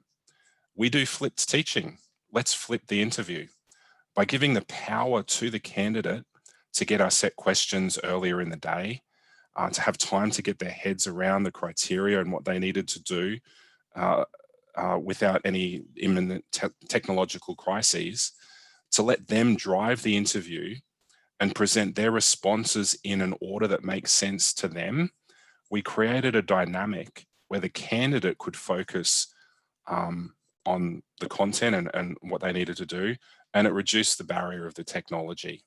We do flipped teaching. Let's flip the interview by giving the power to the candidate to get our set questions earlier in the day, to have time to get their heads around the criteria and what they needed to do without any imminent technological crises, to let them drive the interview and present their responses in an order that makes sense to them. We created a dynamic where the candidate could focus on the content and what they needed to do, and it reduced the barrier of the technology.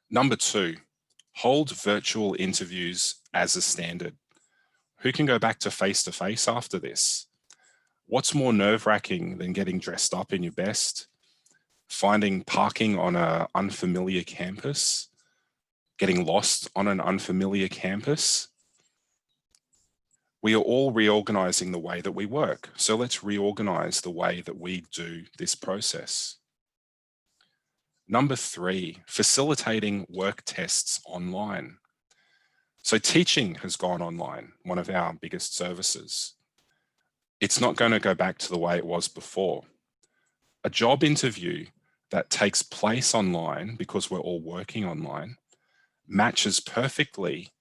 Number two, hold virtual interviews as a standard. Who can go back to face-to-face after this? What's more nerve-wracking than getting dressed up in your best, finding parking on an unfamiliar campus, getting lost on an unfamiliar campus? We are all reorganizing the way that we work. So let's reorganize the way that we do this process. Number three, facilitating work tests online. So teaching has gone online, one of our biggest services. It's not going to go back to the way it was before. A job interview that takes place online, because we're all working online, matches perfectly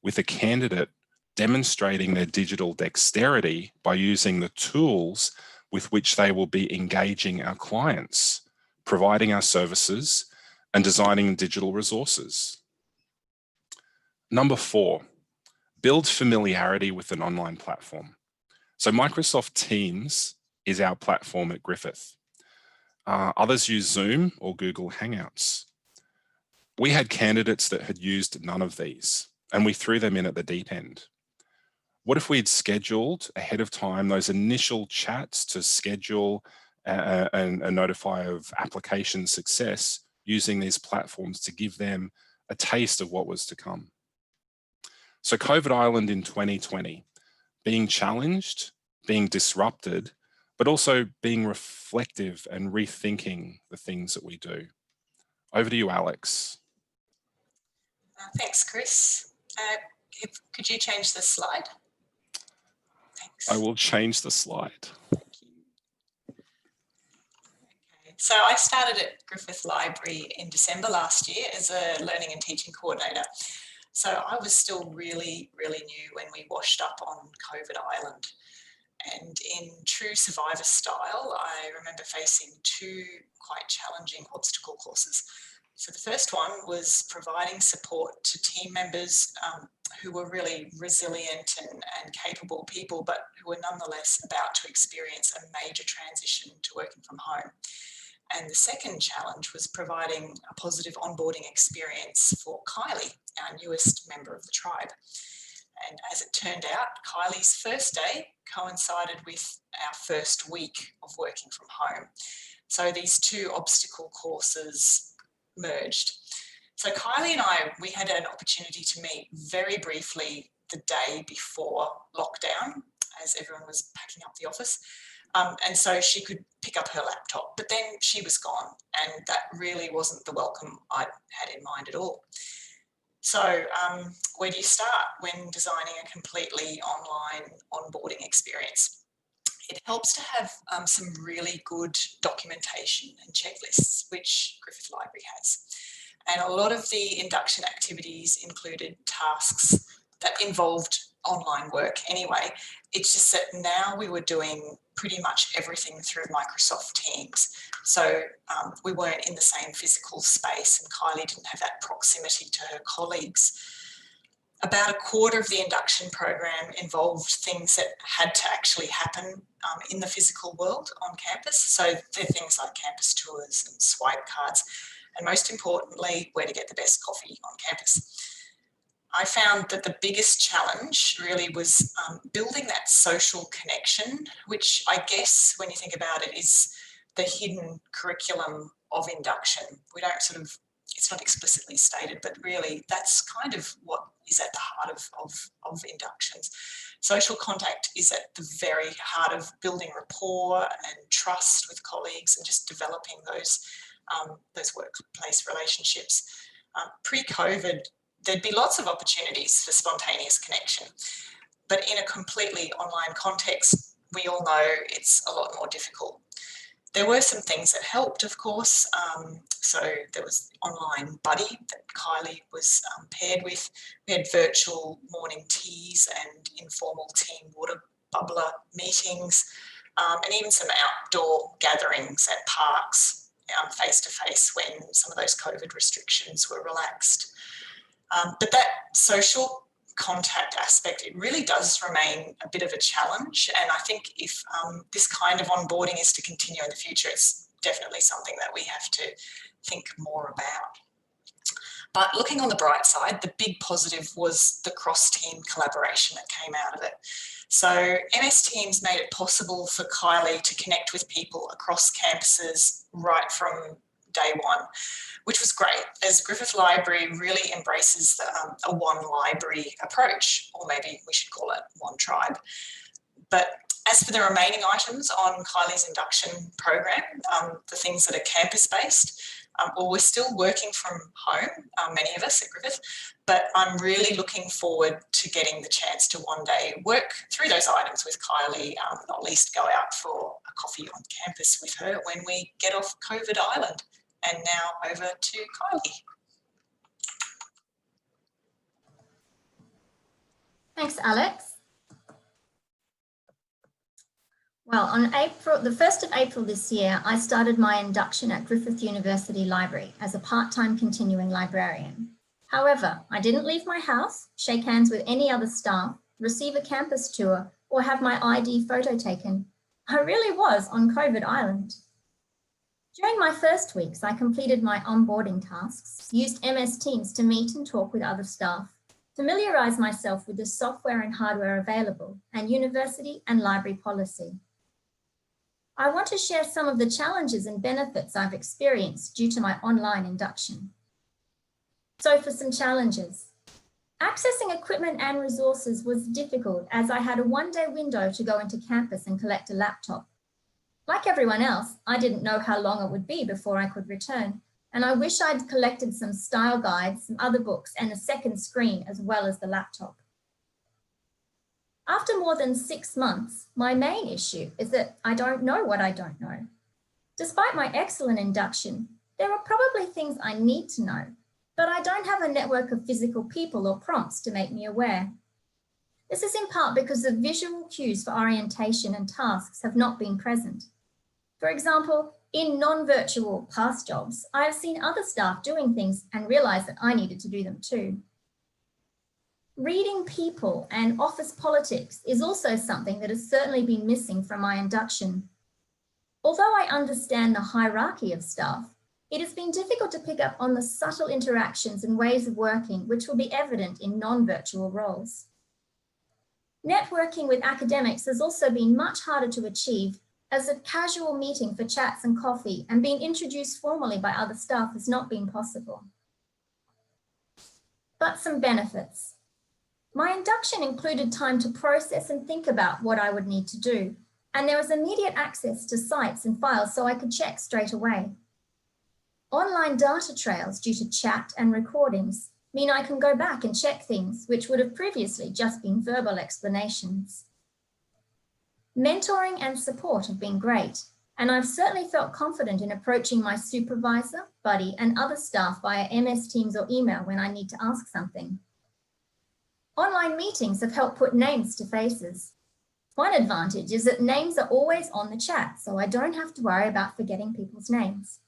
with a candidate demonstrating their digital dexterity by using the tools with which they will be engaging our clients, providing our services, and designing digital resources. Number four, build familiarity with an online platform. So Microsoft Teams is our platform at Griffith. Others use Zoom or Google Hangouts. We had candidates that had used none of these, and we threw them in at the deep end. What if we'd scheduled ahead of time those initial chats to schedule and notify of application success using these platforms to give them a taste of what was to come? So COVID Island in 2020, being challenged, being disrupted, but also being reflective and rethinking the things that we do. Over to you, Alex. Thanks, Chris. Could you change the slide? Thanks. I will change the slide. Thank you. Okay. So I started at Griffith Library in December last year as a learning and teaching coordinator. So I was still really, really new when we washed up on COVID Island. And in true survivor style, I remember facing two quite challenging obstacle courses. So the first one was providing support to team members who were really resilient and capable people, but who were nonetheless about to experience a major transition to working from home. And the second challenge was providing a positive onboarding experience for Kylie, our newest member of the tribe. And as it turned out, Kylie's first day coincided with our first week of working from home. So these two obstacle courses merged. So Kylie and I, we had an opportunity to meet very briefly the day before lockdown, as everyone was packing up the office. And so she could pick up her laptop, but then she was gone, and that really wasn't the welcome I had in mind at all. So where do you start when designing a completely online onboarding experience? It helps to have some really good documentation and checklists, which Griffith Library has. And a lot of the induction activities included tasks that involved online work anyway. It's just that now we were doing pretty much everything through Microsoft Teams. So we weren't in the same physical space, and Kylie didn't have that proximity to her colleagues. About a quarter of the induction program involved things that had to actually happen in the physical world on campus. So they're things like campus tours and swipe cards, and most importantly, where to get the best coffee on campus. I found that the biggest challenge really was building that social connection, which I guess when you think about it is the hidden curriculum of induction. We don't sort of, it's not explicitly stated, but really that's kind of what is at the heart of inductions. Social contact is at the very heart of building rapport and trust with colleagues and just developing those workplace relationships. Pre-COVID, there'd be lots of opportunities for spontaneous connection, but in a completely online context, we all know it's a lot more difficult. There were some things that helped, of course. So there was online buddy that Kylie was paired with. We had virtual morning teas and informal team water bubbler meetings, and even some outdoor gatherings at parks face-to-face when some of those COVID restrictions were relaxed. But that social contact aspect, it really does remain a bit of a challenge. And I think if this kind of onboarding is to continue in the future, it's definitely something that we have to think more about. But looking on the bright side, the big positive was the cross-team collaboration that came out of it. So MS Teams made it possible for Kylie to connect with people across campuses right from day one, which was great, as Griffith Library really embraces a one library approach, or maybe we should call it one tribe. But as for the remaining items on Kylie's induction program, the things that are campus-based, well, we're still working from home, many of us at Griffith, but I'm really looking forward to getting the chance to one day work through those items with Kylie, not least go out for a coffee on campus with her when we get off COVID Island. And now over to Kylie. Thanks, Alex. Well, on the 1st of April this year, I started my induction at Griffith University Library as a part-time continuing librarian. However, I didn't leave my house, shake hands with any other staff, receive a campus tour, or have my ID photo taken. I really was on COVID Island. During my first weeks, I completed my onboarding tasks, used MS Teams to meet and talk with other staff, familiarise myself with the software and hardware available, and university and library policy. I want to share some of the challenges and benefits I've experienced due to my online induction. So for some challenges. Accessing equipment and resources was difficult as I had a one-day window to go into campus and collect a laptop. Like everyone else, I didn't know how long it would be before I could return, and I wish I'd collected some style guides, some other books, and a second screen as well as the laptop. After more than 6 months, my main issue is that I don't know what I don't know. Despite my excellent induction, there are probably things I need to know, but I don't have a network of physical people or prompts to make me aware. This is in part because the visual cues for orientation and tasks have not been present. For example, in non-virtual past jobs, I have seen other staff doing things and realized that I needed to do them too. Reading people and office politics is also something that has certainly been missing from my induction. Although I understand the hierarchy of staff, it has been difficult to pick up on the subtle interactions and ways of working which will be evident in non-virtual roles. Networking with academics has also been much harder to achieve, as a casual meeting for chats and coffee and being introduced formally by other staff has not been possible. But some benefits. My induction included time to process and think about what I would need to do, and there was immediate access to sites and files so I could check straight away. Online data trails due to chat and recordings mean I can go back and check things which would have previously just been verbal explanations. Mentoring and support have been great, and I've certainly felt confident in approaching my supervisor, buddy, and other staff via MS Teams or email when I need to ask something. Online meetings have helped put names to faces. One advantage is that names are always on the chat, so I don't have to worry about forgetting people's names.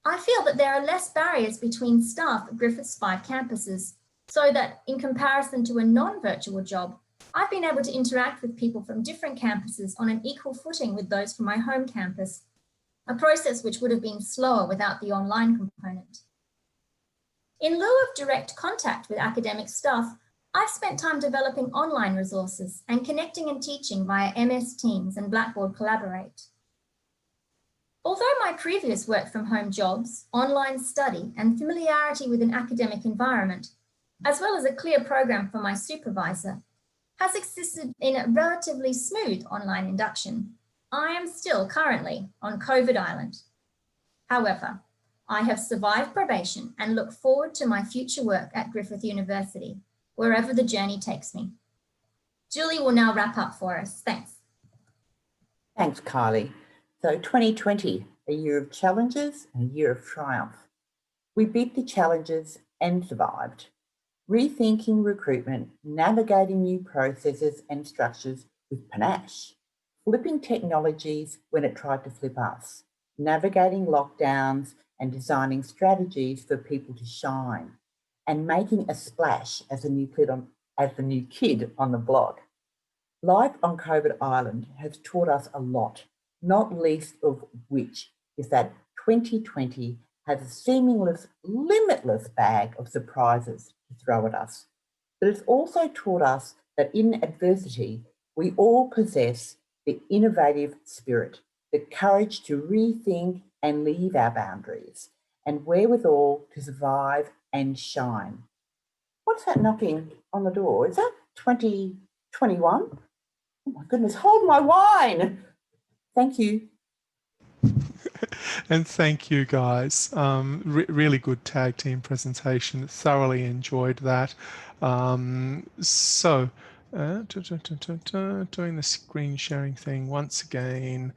I feel that there are less barriers between staff at Griffith's 5 campuses, so that in comparison to a non-virtual job, I've been able to interact with people from different campuses on an equal footing with those from my home campus, a process which would have been slower without the online component. In lieu of direct contact with academic staff, I've spent time developing online resources and connecting and teaching via MS Teams and Blackboard Collaborate. Although my previous work from home jobs, online study, and familiarity with an academic environment, as well as a clear program for my supervisor, has existed in a relatively smooth online induction, I am still currently on COVID Island. However, I have survived probation and look forward to my future work at Griffith University, wherever the journey takes me. Julie will now wrap up for us. Thanks. Thanks, Kylie. So 2020, a year of challenges and a year of triumph. We beat the challenges and survived. Rethinking recruitment, navigating new processes and structures with panache, flipping technologies when it tried to flip us, navigating lockdowns and designing strategies for people to shine, and making a splash as the new kid on the block. Life on COVID Island has taught us a lot, not least of which is that 2020 has a seemingly limitless bag of surprises to throw at us. But it's also taught us that in adversity, we all possess the innovative spirit, the courage to rethink and leave our boundaries, and wherewithal to survive and shine. What's that knocking on the door? Is that 2021? Oh my goodness, hold my wine. Thank you. And thank you, guys. Really good tag team presentation. Thoroughly enjoyed that. Doing the screen sharing thing once again.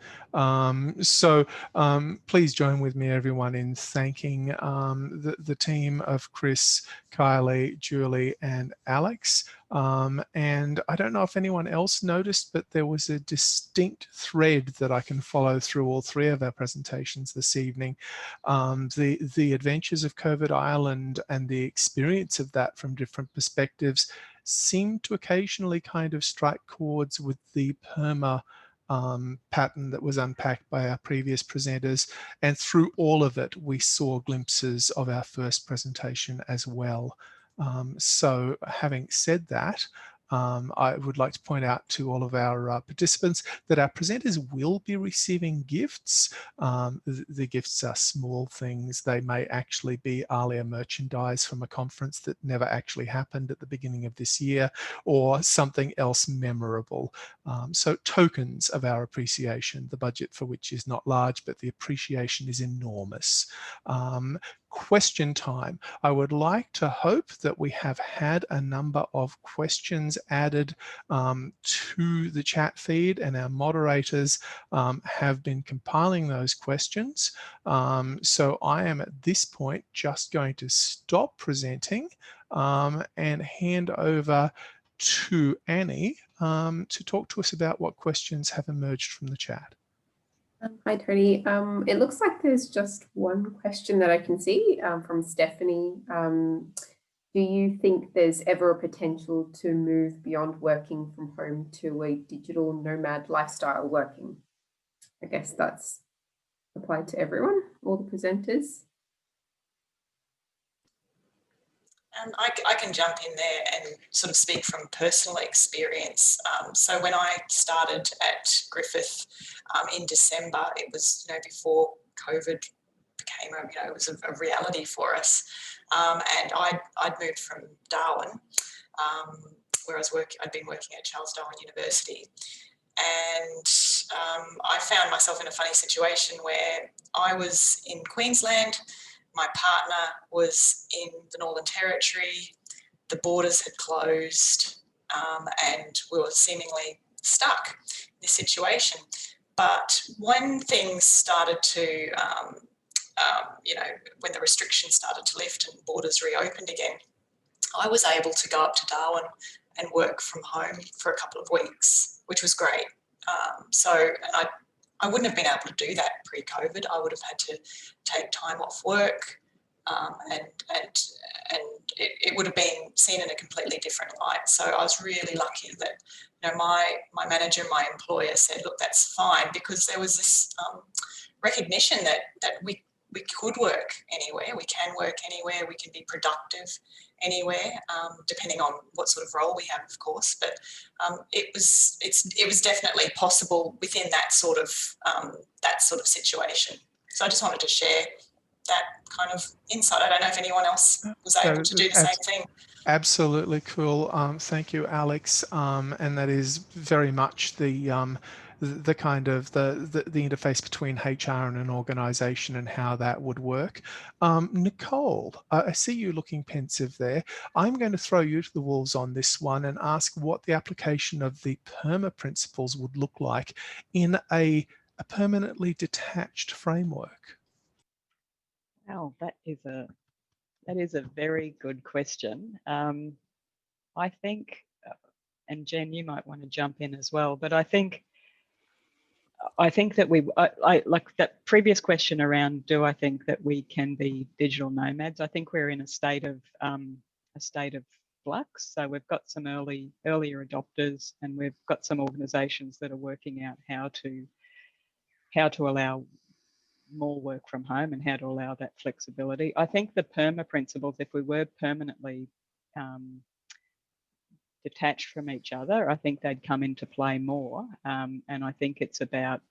Please join with me, everyone, in thanking the team of Chris, Kylie, Julie, and Alex. And I don't know if anyone else noticed, but there was a distinct thread that I can follow through all 3 of our presentations this evening. The adventures of COVID Island and the experience of that from different perspectives seem to occasionally kind of strike chords with the PERMA pattern that was unpacked by our previous presenters. And through all of it, we saw glimpses of our first presentation as well. So having said that, I would like to point out to all of our participants that our presenters will be receiving gifts. The gifts are small things. They may actually be ALIA merchandise from a conference that never actually happened at the beginning of this year, or something else memorable. So tokens of our appreciation, the budget for which is not large, but the appreciation is enormous. Question time. I would like to hope that we have had a number of questions added to the chat feed, and our moderators have been compiling those questions. So I am at this point just going to stop presenting and hand over to Annie to talk to us about what questions have emerged from the chat. Hi, Tony. It looks like there's just one question that I can see from Stephanie. Do you think there's ever a potential to move beyond working from home to a digital nomad lifestyle working? I guess that's applied to everyone, all the presenters. I can jump in there and sort of speak from personal experience. So when I started at Griffith in December, it was before COVID became it was a reality for us, and I'd moved from Darwin, where I'd been working at Charles Darwin University, and I found myself in a funny situation where I was in Queensland. My partner was in the Northern Territory, the borders had closed, and we were seemingly stuck in this situation. But when things started to, when the restrictions started to lift and borders reopened again, I was able to go up to Darwin and work from home for a couple of weeks, which was great. And I wouldn't have been able to do that pre-COVID. I would have had to take time off work, and it would have been seen in a completely different light. So I was really lucky that my manager, my employer said, look, that's fine, because there was this recognition that we could work anywhere, we can work anywhere, we can be productive anywhere, depending on what sort of role we have, of course. But it was definitely possible within that sort of situation. So I just wanted to share that kind of insight. I don't know if anyone else was able to do the same thing. Absolutely cool. Thank you, Alex. And that is very much the kind of the interface between HR and an organisation and how that would work. Nicole, I see you looking pensive there. I'm going to throw you to the wolves on this one and ask what the application of the PERMA principles would look like in a permanently detached framework. Wow, that is a very good question. I think, and Jen, you might want to jump in as well, but I think that I like that previous question around, do I think that we can be digital nomads? I think we're in a state of flux. So we've got some earlier adopters, and we've got some organisations that are working out how to allow more work from home and how to allow that flexibility. I think the PERMA principles, if we were permanently detached from each other, I think they'd come into play more. And I think it's about,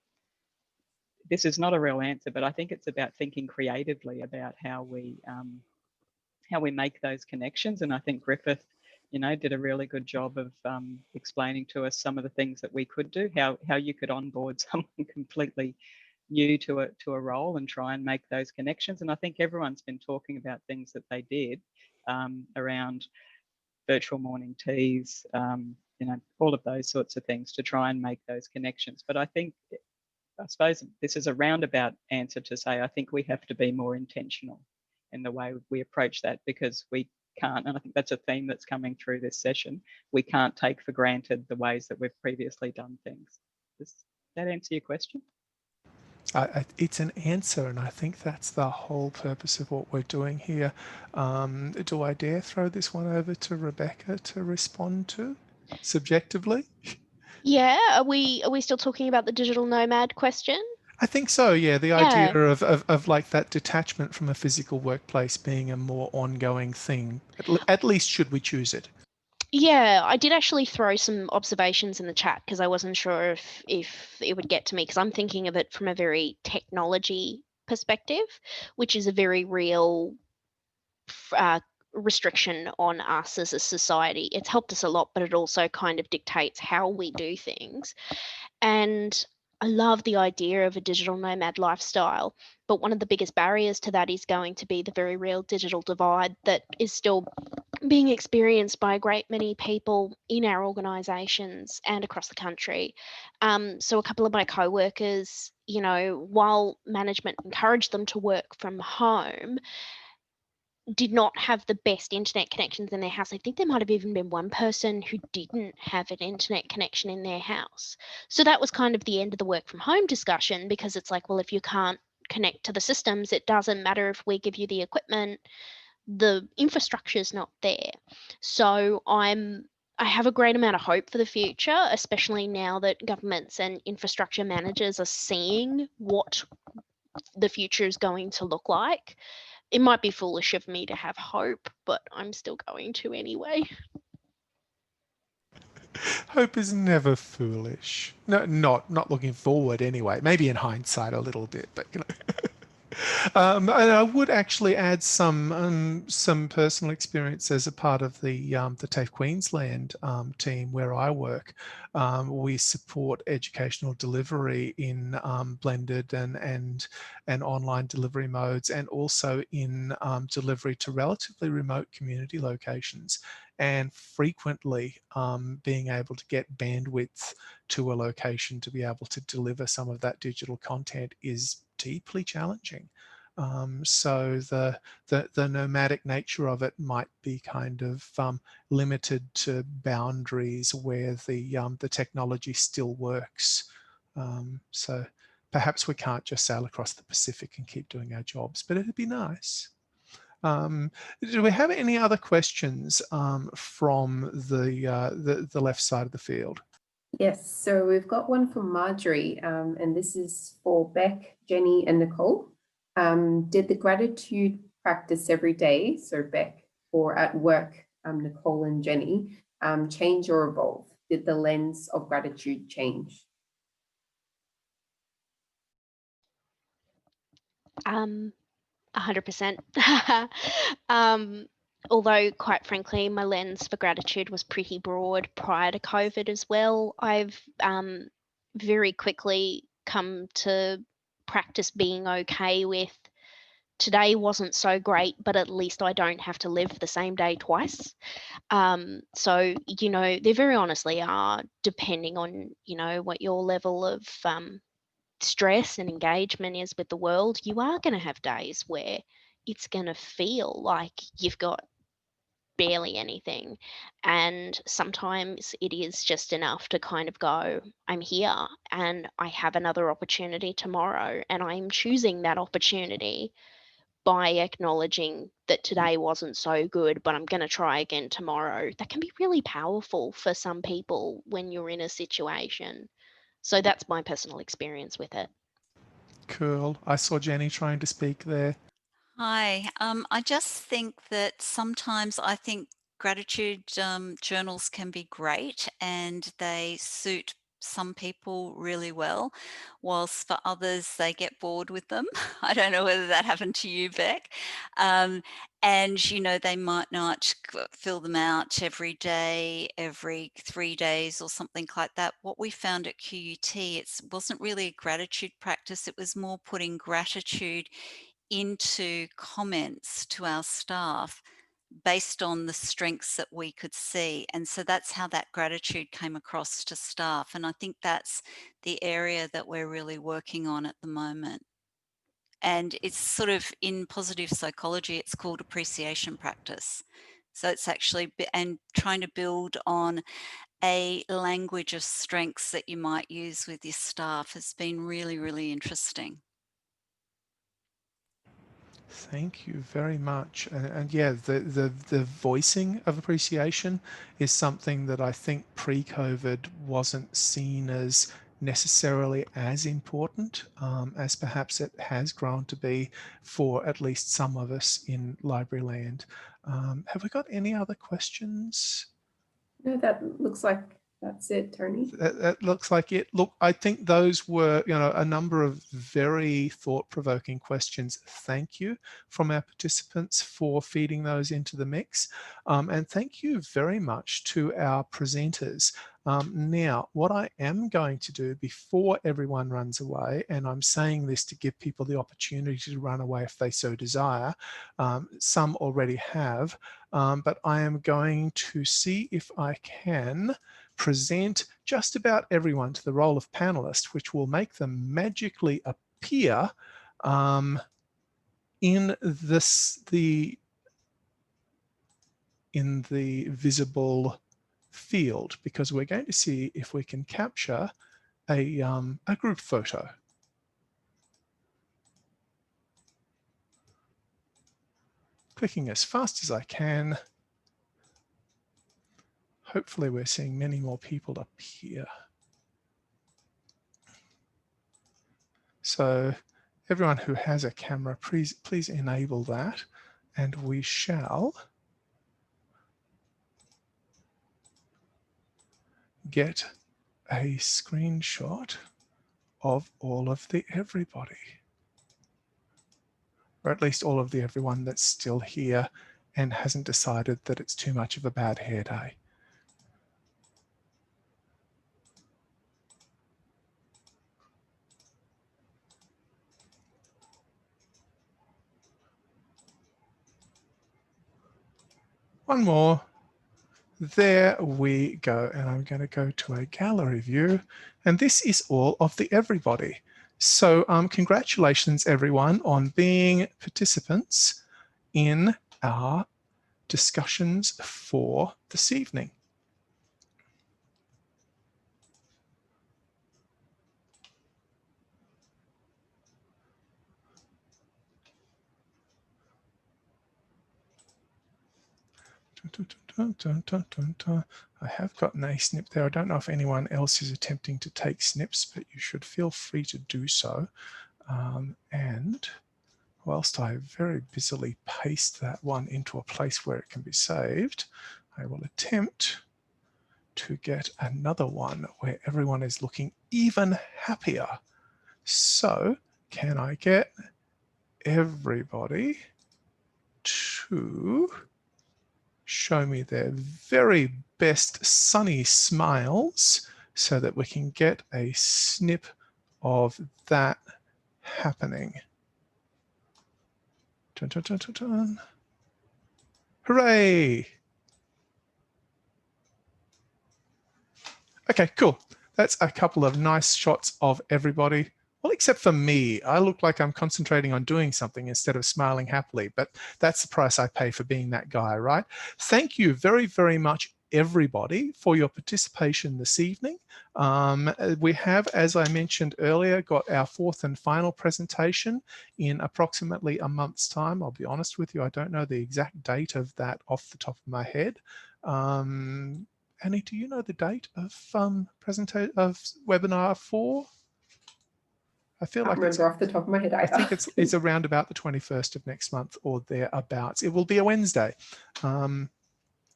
this is not a real answer, but I think it's about thinking creatively about how we make those connections. And I think Griffith, did a really good job of explaining to us some of the things that we could do, how you could onboard someone completely new to a role and try and make those connections. And I think everyone's been talking about things that they did around virtual morning teas, all of those sorts of things to try and make those connections. But I suppose this is a roundabout answer to say, I think we have to be more intentional in the way we approach that, because we can't, and I think that's a theme that's coming through this session, we can't take for granted the ways that we've previously done things. Does that answer your question? It's an answer, and I think that's the whole purpose of what we're doing here. Do I dare throw this one over to Rebecca to respond to subjectively? Yeah, are we still talking about the digital nomad question? I think so, yeah. The idea of like that detachment from a physical workplace being a more ongoing thing, at least should we choose it. Yeah, I did actually throw some observations in the chat because I wasn't sure if it would get to me, because I'm thinking of it from a very technology perspective, which is a very real restriction on us as a society. It's helped us a lot, but it also kind of dictates how we do things. And I love the idea of a digital nomad lifestyle, but one of the biggest barriers to that is going to be the very real digital divide that is still being experienced by a great many people in our organisations and across the country. So a couple of my co-workers, you know, while management encouraged them to work from home, did not have the best internet connections in their house. I think there might have even been one person who didn't have an internet connection in their house. So that was kind of the end of the work from home discussion, because it's like, well, if you can't connect to the systems, it doesn't matter if we give you the equipment, the infrastructure is not there. So I have a great amount of hope for the future, especially now that governments and infrastructure managers are seeing what the future is going to look like. It might be foolish of me to have hope, but I'm still going to anyway. Hope is never foolish. No, not looking forward anyway. Maybe in hindsight a little bit, but you know. And I would actually add some personal experience as a part of the TAFE Queensland team where I work. We support educational delivery in blended and online delivery modes, and also in delivery to relatively remote community locations. And frequently being able to get bandwidth to a location to be able to deliver some of that digital content is deeply challenging. So the nomadic nature of it might be kind of limited to boundaries where the technology still works. So perhaps we can't just sail across the Pacific and keep doing our jobs, but it'd be nice. Do we have any other questions from the left side of the field? Yes, so we've got one from Marjorie, and this is for Beck, Jenny, and Nicole. Did the gratitude practice every day, so Beck, or at work, Nicole and Jenny, change or evolve? Did the lens of gratitude change? 100%. Although, quite frankly, my lens for gratitude was pretty broad prior to COVID as well. I've very quickly come to practice being okay with today wasn't so great, but at least I don't have to live the same day twice. So, you know, they very honestly are, depending on, you know, what your level of stress and engagement is with the world, you are going to have days where it's going to feel like you've got barely anything. And sometimes it is just enough to kind of go, I'm here and I have another opportunity tomorrow. And I'm choosing that opportunity by acknowledging that today wasn't so good, but I'm going to try again tomorrow. That can be really powerful for some people when you're in a situation. So that's my personal experience with it. Cool. I saw Jenny trying to speak there. Hi, I just think that sometimes I think gratitude journals can be great and they suit some people really well, whilst for others they get bored with them. I don't know whether that happened to you, Beck. And, you know, they might not fill them out every day, every 3 days or something like that. What we found at QUT, it wasn't really a gratitude practice. It was more putting gratitude into comments to our staff based on the strengths that we could see. And so that's how that gratitude came across to staff. And I think that's the area that we're really working on at the moment. And it's sort of in positive psychology, it's called appreciation practice. So it's actually, and trying to build on a language of strengths that you might use with your staff has been really, really interesting. Thank you very much. And yeah, the voicing of appreciation is something that I think pre-COVID wasn't seen as necessarily as important as perhaps it has grown to be for at least some of us in library land. Have we got any other questions? No, that looks like that's it, Tony. That looks like it. Look, I think those were, a number of very thought-provoking questions. Thank you from our participants for feeding those into the mix. And thank you very much to our presenters. Now, what I am going to do before everyone runs away, and I'm saying this to give people the opportunity to run away if they so desire, some already have, but I am going to see if I can present just about everyone to the role of panelist, which will make them magically appear in the visible field, because we're going to see if we can capture a group photo. Clicking as fast as I can. Hopefully we're seeing many more people appear. So everyone who has a camera, please enable that, and we shall get a screenshot of all of the everybody, or at least all of the everyone that's still here and hasn't decided that it's too much of a bad hair day. One more. There we go. And I'm going to go to a gallery view. And this is all of the everybody. So congratulations, everyone, on being participants in our discussions for this evening. I have got a snip there. I don't know if anyone else is attempting to take snips, but you should feel free to do so. And whilst I very busily paste that one into a place where it can be saved, I will attempt to get another one where everyone is looking even happier. So can I get everybody to show me their very best sunny smiles so that we can get a snip of that happening. Dun, dun, dun, dun, dun. Hooray! Okay, cool. That's a couple of nice shots of everybody. Well, except for me. I look like I'm concentrating on doing something instead of smiling happily, but that's the price I pay for being that guy, right? Thank you very, very much, everybody, for your participation this evening. We have, as I mentioned earlier, got our fourth and final presentation in approximately a month's time. I'll be honest with you, I don't know the exact date of that off the top of my head. Annie, do you know the date of webinar 4? I feel like it's off the top of my head either. I think it's around about the 21st of next month or thereabouts. It will be a Wednesday.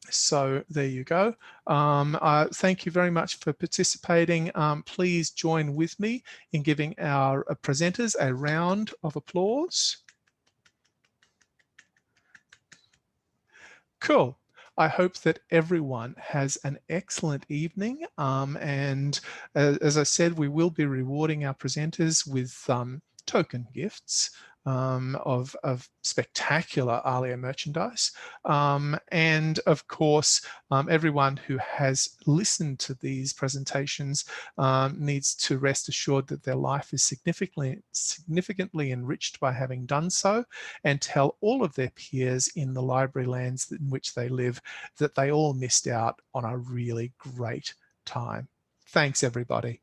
So there you go. Thank you very much for participating. Please join with me in giving our presenters a round of applause. Cool. I hope that everyone has an excellent evening. And as I said, we will be rewarding our presenters with token gifts of spectacular ALIA merchandise. And of course, everyone who has listened to these presentations needs to rest assured that their life is significantly enriched by having done so, and tell all of their peers in the library lands in which they live that they all missed out on a really great time. Thanks, everybody.